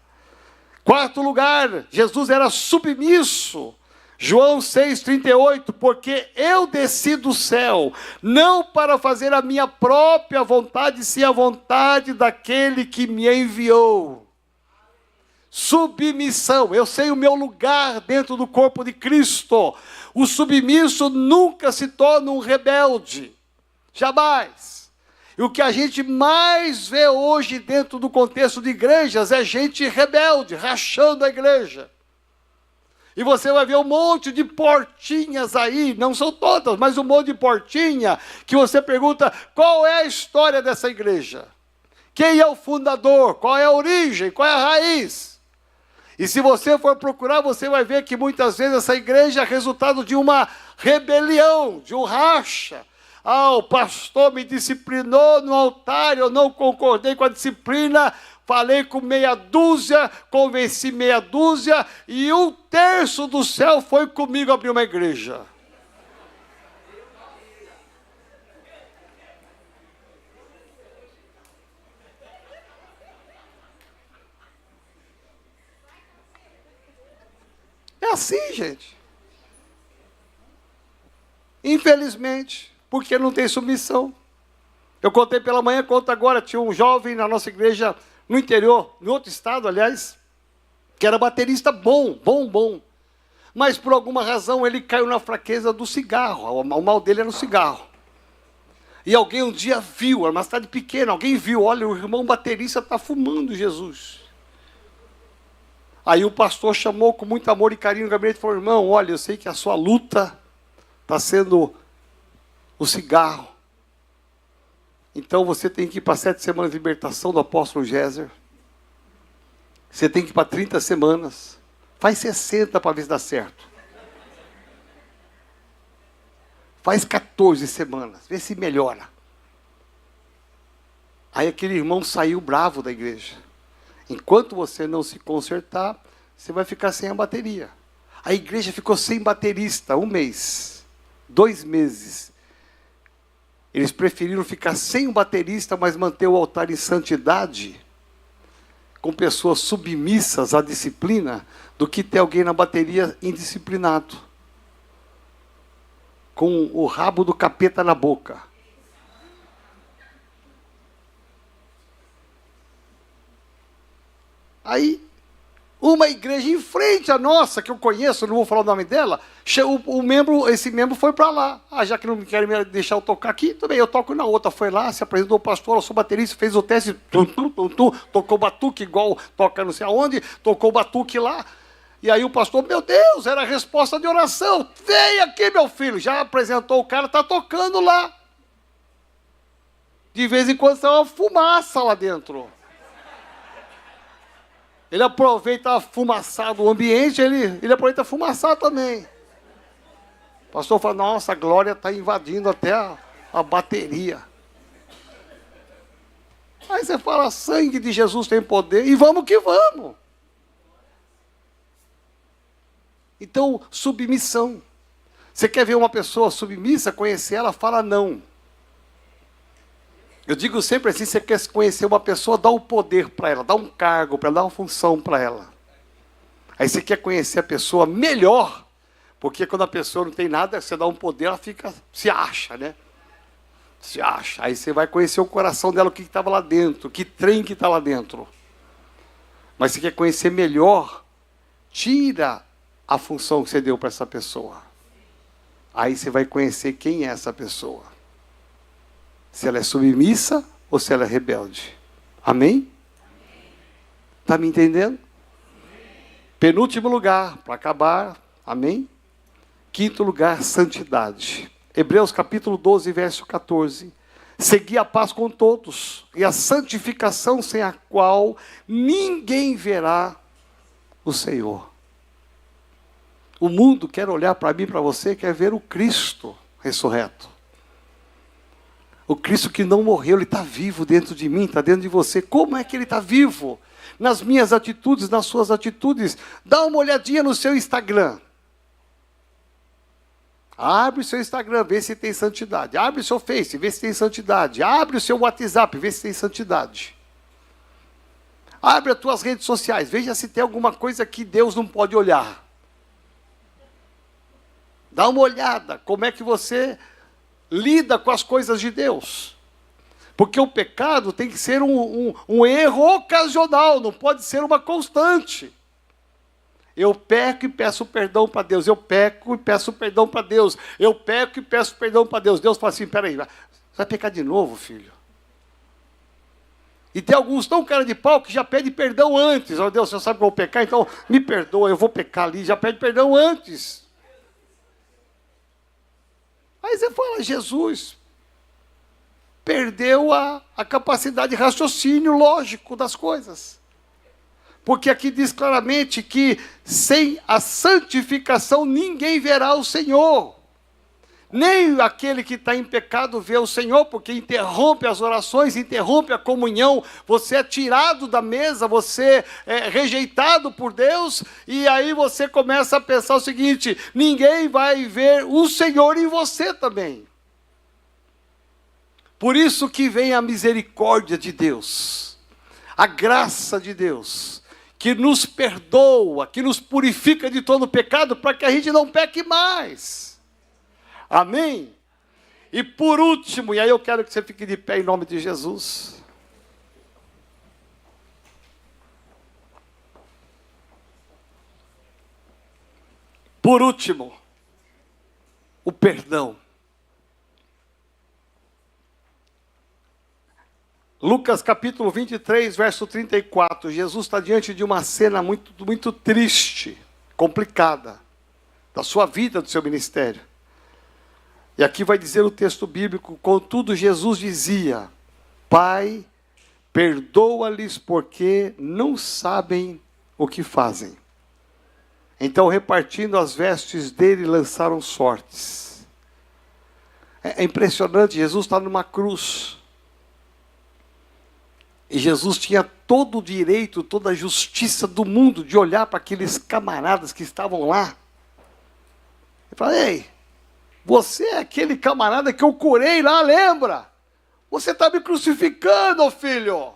Quarto lugar, Jesus era submisso. João 6,38, porque eu desci do céu, não para fazer a minha própria vontade, sim a vontade daquele que me enviou. Submissão, eu sei o meu lugar dentro do corpo de Cristo. O submisso nunca se torna um rebelde, jamais. E o que a gente mais vê hoje dentro do contexto de igrejas é gente rebelde, rachando a igreja. E você vai ver um monte de portinhas aí, não são todas, mas um monte de portinha, que você pergunta, qual é a história dessa igreja? Quem é o fundador? Qual é a origem? Qual é a raiz? E se você for procurar, você vai ver que muitas vezes essa igreja é resultado de uma rebelião, de um racha. Ah, o pastor me disciplinou no altar, eu não concordei com a disciplina, falei com meia dúzia, convenci meia dúzia, e 1/3 do céu foi comigo abrir uma igreja. É assim, gente. Infelizmente, porque não tem submissão. Eu contei pela manhã, conto agora, tinha um jovem na nossa igreja, no interior, em outro estado, aliás, que era baterista bom. Mas por alguma razão ele caiu na fraqueza do cigarro. O mal dele era o cigarro. E alguém um dia viu, era uma cidade pequena, alguém viu, olha, o irmão baterista está fumando, Jesus. Aí o pastor chamou com muito amor e carinho o gabinete e falou, irmão, olha, eu sei que a sua luta está sendo o cigarro. Então você tem que ir para 7 semanas de libertação do apóstolo Géser. Você tem que ir para 30 semanas. Faz 60 para ver se dá certo. Faz 14 semanas, vê se melhora. Aí aquele irmão saiu bravo da igreja. Enquanto você não se consertar, você vai ficar sem a bateria. A igreja ficou sem baterista 1 mês, 2 meses. Eles preferiram ficar sem o baterista, mas manter o altar em santidade, com pessoas submissas à disciplina, do que ter alguém na bateria indisciplinado, com o rabo do capeta na boca. Aí, uma igreja em frente à nossa, que eu conheço, não vou falar o nome dela, esse membro foi para lá. Ah, já que não querem me deixar eu tocar aqui, também eu toco na outra. Foi lá, se apresentou o pastor, eu sou baterista, fez o teste, tocou batuque igual toca não sei aonde, tocou batuque lá. E aí o pastor, meu Deus, era a resposta de oração. Vem aqui, meu filho. Já apresentou o cara, está tocando lá. De vez em quando está uma fumaça lá dentro. Ele aproveita a fumaçada do ambiente, ele aproveita a fumaçar também. O pastor fala, nossa, a glória está invadindo até a bateria. Aí você fala, sangue de Jesus tem poder, e vamos que vamos. Então, submissão. Você quer ver uma pessoa submissa, conhecer ela, fala não. Eu digo sempre assim, você quer conhecer uma pessoa, dá um poder para ela, dá um cargo para ela, dá uma função para ela. Aí você quer conhecer a pessoa melhor, porque quando a pessoa não tem nada, você dá um poder, ela fica, se acha, né? Se acha. Aí você vai conhecer o coração dela, o que estava lá dentro, que trem que está lá dentro. Mas você quer conhecer melhor, tira a função que você deu para essa pessoa. Aí você vai conhecer quem é essa pessoa. Se ela é submissa ou se ela é rebelde. Amém? Está me entendendo? Penúltimo lugar, para acabar. Amém? Quinto lugar, santidade. Hebreus capítulo 12, verso 14. Segui a paz com todos, e a santificação sem a qual ninguém verá o Senhor. O mundo quer olhar para mim, para você, quer ver o Cristo ressurreto. O Cristo que não morreu, Ele está vivo dentro de mim, está dentro de você. Como é que Ele está vivo? Nas minhas atitudes, nas suas atitudes. Dá uma olhadinha no seu Instagram. Abre o seu Instagram, vê se tem santidade. Abre o seu Face, vê se tem santidade. Abre o seu WhatsApp, vê se tem santidade. Abre as tuas redes sociais, veja se tem alguma coisa que Deus não pode olhar. Dá uma olhada, como é que você lida com as coisas de Deus. Porque o pecado tem que ser um erro ocasional, não pode ser uma constante. Eu peco e peço perdão para Deus, eu peco e peço perdão para Deus, eu peco e peço perdão para Deus. Deus fala assim, peraí, você vai pecar de novo, filho? E tem alguns tão cara de pau que já pede perdão antes. Ó Deus, você sabe que eu vou pecar, então me perdoa, eu vou pecar ali, já pede perdão antes. Aí você fala, Jesus perdeu a capacidade de raciocínio lógico das coisas. Porque aqui diz claramente que sem a santificação ninguém verá o Senhor. Nem aquele que está em pecado vê o Senhor, porque interrompe as orações, interrompe a comunhão, você é tirado da mesa, você é rejeitado por Deus, e aí você começa a pensar o seguinte, ninguém vai ver o Senhor em você também. Por isso que vem a misericórdia de Deus, a graça de Deus, que nos perdoa, que nos purifica de todo pecado, para que a gente não peque mais. Amém? E por último, e aí eu quero que você fique de pé em nome de Jesus. Por último, o perdão. Lucas capítulo 23, verso 34. Jesus está diante de uma cena muito triste, complicada, da sua vida, do seu ministério. E aqui vai dizer o texto bíblico, contudo Jesus dizia, Pai, perdoa-lhes porque não sabem o que fazem. Então, repartindo as vestes dele, lançaram sortes. É impressionante, Jesus está numa cruz. E Jesus tinha todo o direito, toda a justiça do mundo de olhar para aqueles camaradas que estavam lá. E falar: ei, você é aquele camarada que eu curei lá, lembra? Você está me crucificando, filho.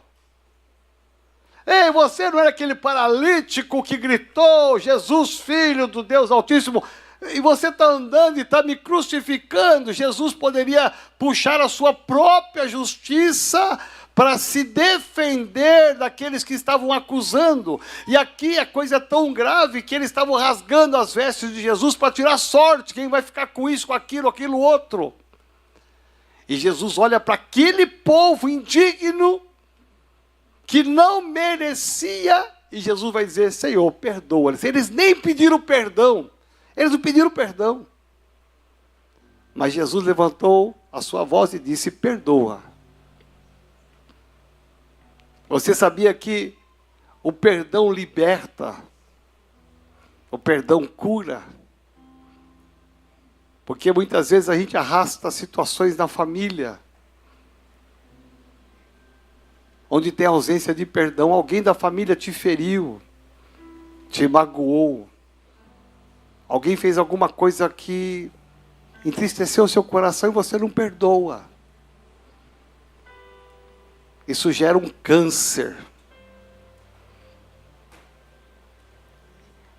Ei, você não era aquele paralítico que gritou: Jesus, filho do Deus Altíssimo, e você está andando e está me crucificando. Jesus poderia puxar a sua própria justiça para se defender daqueles que estavam acusando. E aqui a coisa é tão grave que eles estavam rasgando as vestes de Jesus para tirar sorte. Quem vai ficar com isso, com aquilo outro? E Jesus olha para aquele povo indigno, que não merecia, e Jesus vai dizer: Senhor, perdoa-lhes. Eles nem pediram perdão. Eles não pediram perdão. Mas Jesus levantou a sua voz e disse: perdoa. Você sabia que o perdão liberta? O perdão cura? Porque muitas vezes a gente arrasta situações na família, onde tem ausência de perdão. Alguém da família te feriu, te magoou. Alguém fez alguma coisa que entristeceu o seu coração e você não perdoa. Isso gera um câncer.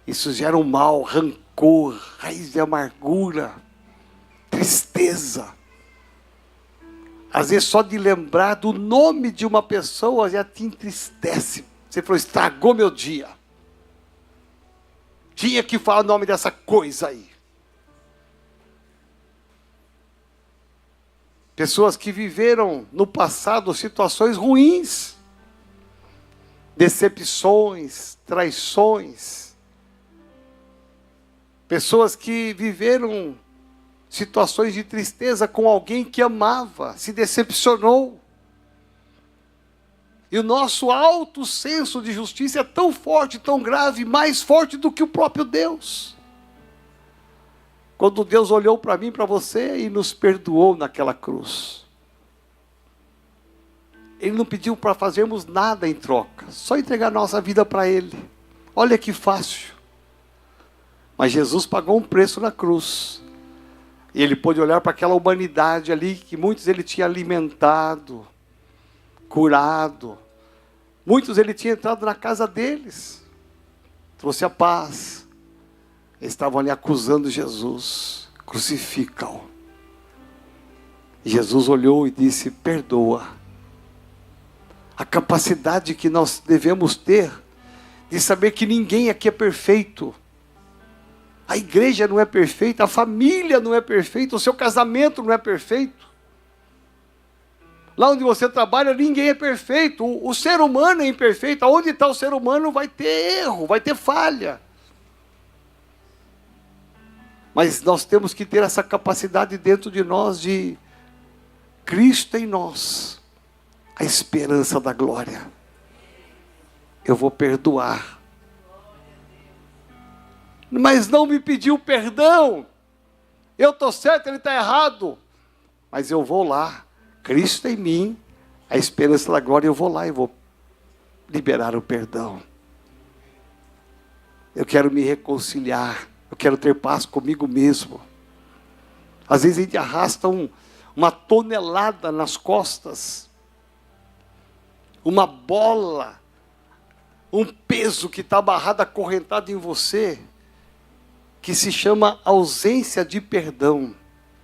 Isso gera um mal, rancor, raiz de amargura, tristeza. Às vezes só de lembrar do nome de uma pessoa já te entristece. Você falou: estragou meu dia. Tinha que falar o nome dessa coisa aí. Pessoas que viveram no passado situações ruins, decepções, traições. Pessoas que viveram situações de tristeza com alguém que amava, se decepcionou. E o nosso alto senso de justiça é tão forte, tão grave, mais forte do que o próprio Deus. Quando Deus olhou para mim, para você, e nos perdoou naquela cruz. Ele não pediu para fazermos nada em troca, só entregar nossa vida para Ele. Olha que fácil. Mas Jesus pagou um preço na cruz. E Ele pôde olhar para aquela humanidade ali, que muitos Ele tinha alimentado, curado. Muitos Ele tinha entrado na casa deles, trouxe a paz. Eles estavam ali acusando Jesus: crucifica-o. Jesus olhou e disse: perdoa. A capacidade que nós devemos ter de saber que ninguém aqui é perfeito. A igreja não é perfeita, a família não é perfeita, o seu casamento não é perfeito. Lá onde você trabalha, ninguém é perfeito. O ser humano é imperfeito. Onde está o ser humano vai ter erro, vai ter falha. Mas nós temos que ter essa capacidade dentro de nós de Cristo em nós, a esperança da glória. Eu vou perdoar. Mas não me pediu perdão. Eu estou certo, ele está errado. Mas eu vou lá. Cristo em mim, a esperança da glória. Eu vou lá e vou liberar o perdão. Eu quero me reconciliar. Eu quero ter paz comigo mesmo. Às vezes a gente arrasta uma tonelada nas costas. Uma bola. Um peso que está amarrado, acorrentado em você. Que se chama ausência de perdão.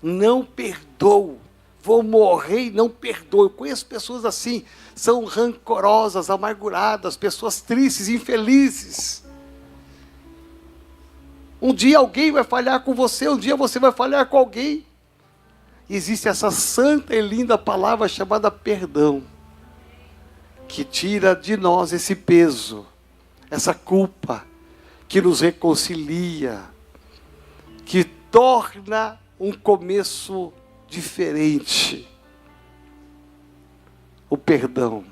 Não perdoo. Vou morrer e não perdoo. Eu conheço pessoas assim. São rancorosas, amarguradas. Pessoas tristes, infelizes. Um dia alguém vai falhar com você. Um dia você vai falhar com alguém. Existe essa santa e linda palavra chamada perdão. Que tira de nós esse peso. Essa culpa. Que nos reconcilia. Que torna um começo diferente. o perdão.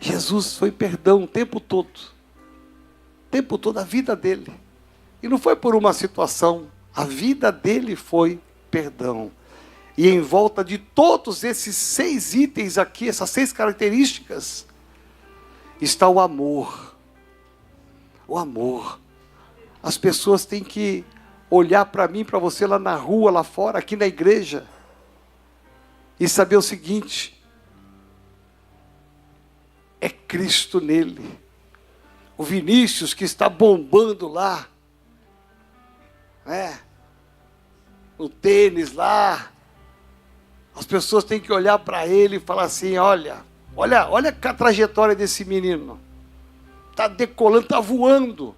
Jesus foi perdão o tempo todo. O tempo todo a vida dele. E não foi por uma situação. A vida dele foi perdão. E em volta de todos esses 6 itens aqui, essas 6 características, está o amor. O amor. As pessoas têm que olhar para mim, para você lá na rua, lá fora, aqui na igreja, e saber o seguinte: é Cristo nele. O Vinícius que está bombando lá, no tênis lá, as pessoas têm que olhar para ele e falar assim: olha a trajetória desse menino, está decolando, está voando,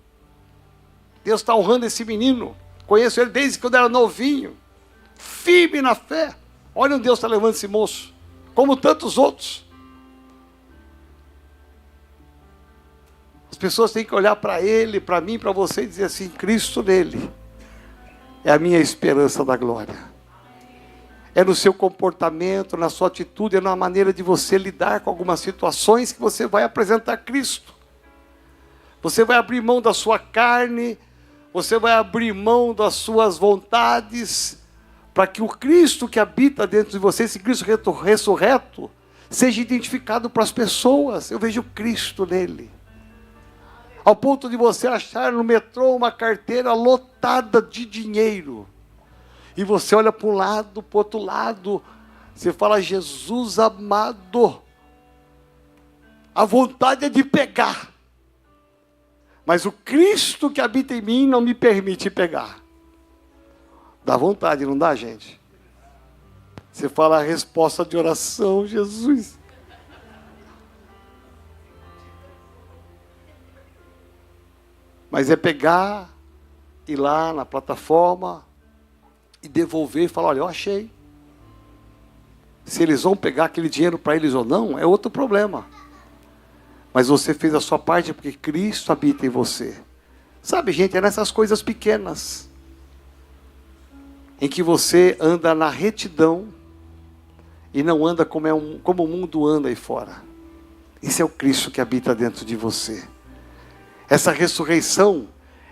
Deus está honrando esse menino, conheço ele desde quando era novinho, firme na fé, olha onde Deus está levando esse moço, como tantos outros. As pessoas têm que olhar para ele, para mim, para você e dizer assim: Cristo nele é a minha esperança da glória. É no seu comportamento, na sua atitude, é na maneira de você lidar com algumas situações que você vai apresentar Cristo. Você vai abrir mão da sua carne, você vai abrir mão das suas vontades, para que o Cristo que habita dentro de você, esse Cristo ressurreto, seja identificado para as pessoas. Eu vejo Cristo nele. Ao ponto de você achar no metrô uma carteira lotada de dinheiro. E você olha para um lado, para o outro lado, você fala: Jesus amado, a vontade é de pegar. Mas o Cristo que habita em mim não me permite pegar. Dá vontade, não dá, gente? Você fala a resposta de oração: Jesus. Mas é pegar, ir lá na plataforma e devolver e falar: olha, eu achei. Se eles vão pegar aquele dinheiro para eles ou não, é outro problema. Mas você fez a sua parte porque Cristo habita em você. Sabe, gente, é nessas coisas pequenas em que você anda na retidão e não anda como o mundo anda aí fora. Esse é o Cristo que habita dentro de você. Essa ressurreição,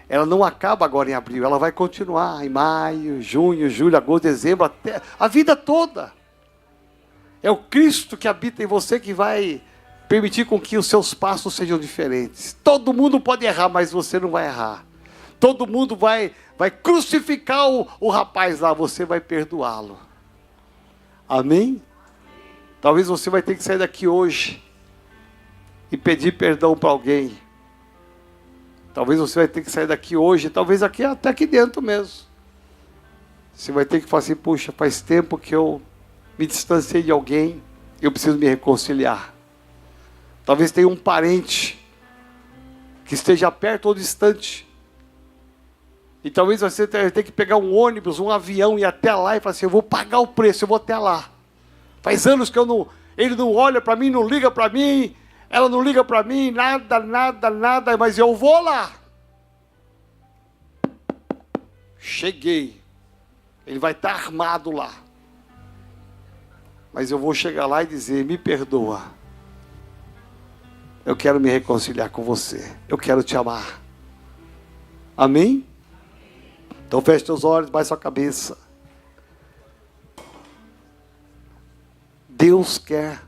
ela não acaba agora em abril, ela vai continuar em maio, junho, julho, agosto, dezembro, até a vida toda. É o Cristo que habita em você que vai permitir com que os seus passos sejam diferentes. Todo mundo pode errar, mas você não vai errar. Todo mundo vai crucificar o rapaz lá, você vai perdoá-lo. Amém? Talvez você vai ter que sair daqui hoje e pedir perdão para alguém. Talvez você vai ter que sair daqui hoje, talvez aqui até aqui dentro mesmo. Você vai ter que falar assim: puxa, faz tempo que eu me distanciei de alguém, eu preciso me reconciliar. Talvez tenha um parente que esteja perto ou distante. E talvez você tenha que pegar um ônibus, um avião, ir até lá e falar assim: eu vou pagar o preço, eu vou até lá. Faz anos que ele não olha para mim, não liga para mim, ela não liga para mim, nada, mas eu vou lá. Cheguei. Ele vai estar armado lá. Mas eu vou chegar lá e dizer: me perdoa. Eu quero me reconciliar com você. Eu quero te amar. Amém? Então feche teus olhos, baixe sua cabeça. Deus quer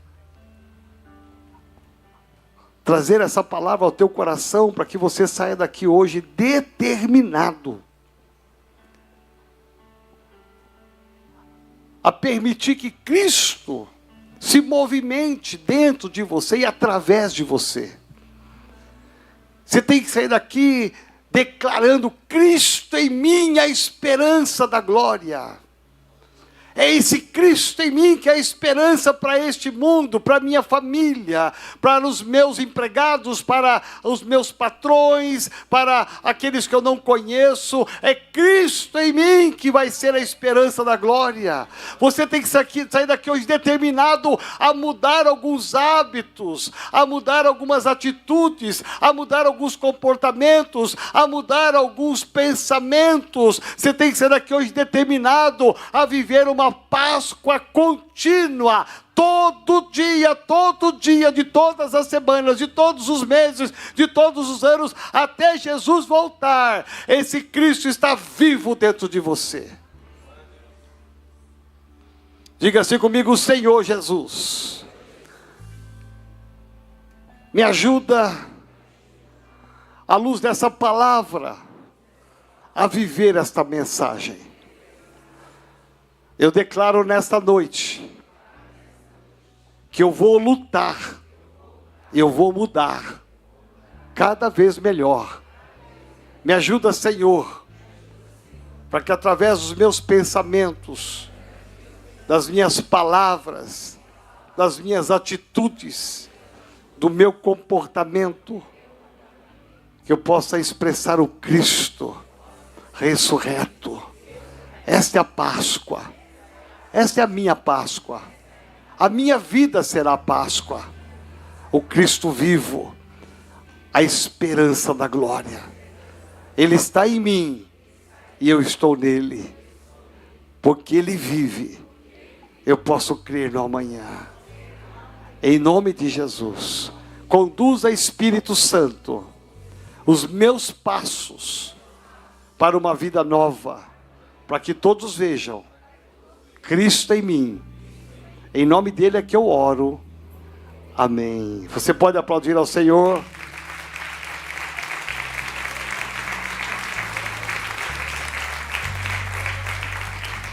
trazer essa palavra ao teu coração para que você saia daqui hoje determinado a permitir que Cristo se movimente dentro de você e através de você. Você tem que sair daqui declarando: Cristo em mim, a esperança da glória. É esse Cristo em mim que é a esperança para este mundo, para a minha família, para os meus empregados, para os meus patrões, para aqueles que eu não conheço. É Cristo em mim que vai ser a esperança da glória. Você tem que sair daqui hoje determinado a mudar alguns hábitos, a mudar algumas atitudes, a mudar alguns comportamentos, a mudar alguns pensamentos. Você tem que sair daqui hoje determinado a viver uma Páscoa contínua, todo dia, de todas as semanas, de todos os meses, de todos os anos, até Jesus voltar. Esse Cristo está vivo dentro de você. Diga assim comigo: Senhor Jesus, me ajuda, à luz dessa palavra, a viver esta mensagem. Eu declaro nesta noite que eu vou lutar, eu vou mudar cada vez melhor. Me ajuda, Senhor, para que através dos meus pensamentos, das minhas palavras, das minhas atitudes, do meu comportamento, que eu possa expressar o Cristo ressurreto. Esta é a Páscoa, esta é a minha Páscoa, a minha vida será a Páscoa, o Cristo vivo, a esperança da glória. Ele está em mim e eu estou nele, porque Ele vive. Eu posso crer no amanhã. Em nome de Jesus, conduza, Espírito Santo, os meus passos para uma vida nova, para que todos vejam Cristo em mim. Em nome dele é que eu oro. Amém. Você pode aplaudir ao Senhor.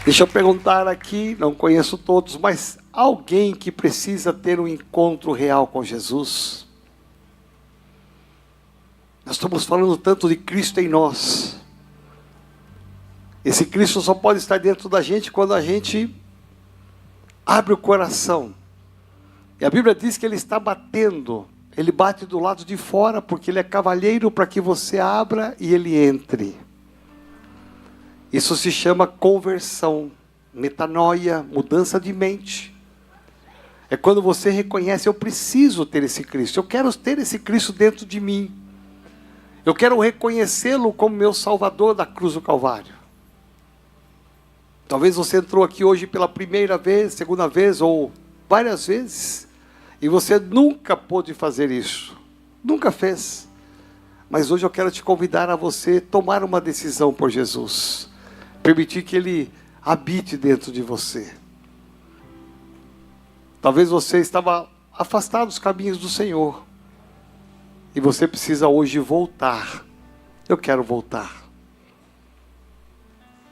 Deixa eu perguntar aqui, não conheço todos, mas alguém que precisa ter um encontro real com Jesus? Nós estamos falando tanto de Cristo em nós. Esse Cristo só pode estar dentro da gente quando a gente abre o coração. E a Bíblia diz que Ele está batendo. Ele bate do lado de fora, porque Ele é cavalheiro para que você abra e Ele entre. Isso se chama conversão, metanoia, mudança de mente. É quando você reconhece: eu preciso ter esse Cristo, eu quero ter esse Cristo dentro de mim. Eu quero reconhecê-lo como meu Salvador da cruz do Calvário. Talvez você entrou aqui hoje pela primeira vez, segunda vez ou várias vezes, e você nunca pôde fazer isso, nunca fez. Mas hoje eu quero te convidar a você tomar uma decisão por Jesus. Permitir que Ele habite dentro de você. Talvez você estava afastado dos caminhos do Senhor. E você precisa hoje voltar. Eu quero voltar.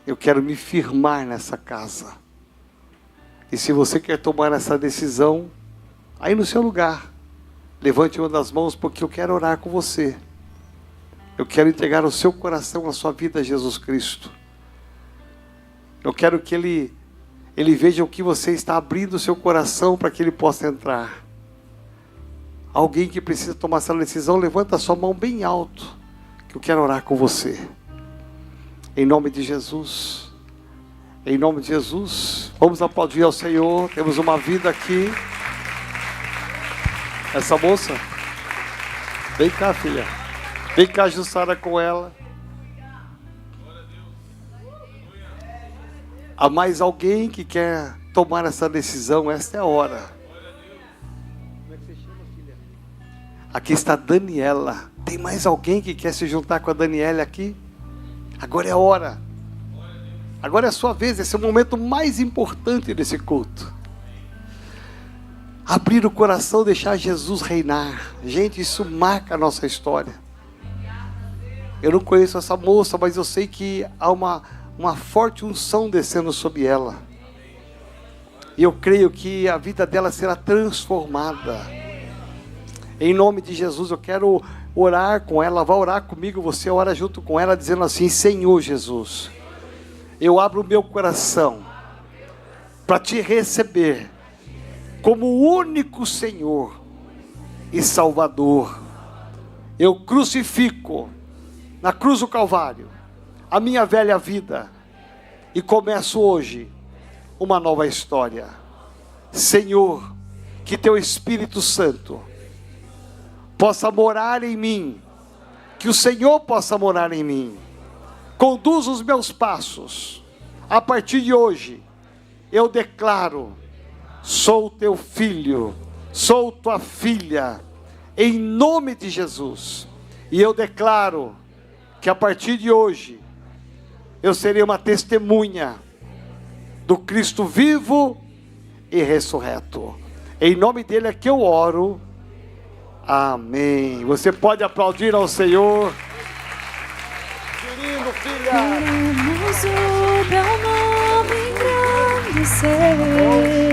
Eu quero me firmar nessa casa. E se você quer tomar essa decisão, aí no seu lugar, levante uma das mãos, porque eu quero orar com você. Eu quero entregar o seu coração, a sua vida a Jesus Cristo. Eu quero que Ele veja o que você está abrindo o seu coração para que Ele possa entrar. Alguém que precisa tomar essa decisão, levanta a sua mão bem alto, que eu quero orar com você. Em nome de Jesus. Em nome de Jesus. Vamos aplaudir ao Senhor. Temos uma vida aqui. Essa moça. Vem cá, filha. Vem cá, Jussara, com ela. Há mais alguém que quer tomar essa decisão? Esta é a hora. Como é que você chama, filha? Aqui está a Daniela. Tem mais alguém que quer se juntar com a Daniela aqui? Agora é a hora. Agora é a sua vez. Esse é o momento mais importante desse culto. Abrir o coração, deixar Jesus reinar. Gente, isso marca a nossa história. Eu não conheço essa moça, mas eu sei que há uma forte unção descendo sobre ela. E eu creio que a vida dela será transformada. Em nome de Jesus, eu quero orar com ela. Vai orar comigo, você ora junto com ela, dizendo assim: Senhor Jesus, eu abro o meu coração para te receber como o único Senhor e Salvador. Eu crucifico na cruz do Calvário a minha velha vida e começo hoje uma nova história. Senhor, que teu Espírito Santo possa morar em mim, que o Senhor possa morar em mim. Conduza os meus passos. A partir de hoje, eu declaro: sou teu filho, sou tua filha, em nome de Jesus. E eu declaro que a partir de hoje, eu serei uma testemunha do Cristo vivo e ressurreto. Em nome dele é que eu oro. Amém. Você pode aplaudir ao Senhor. Que lindo, filha. Queremos o teu nome engrandecer.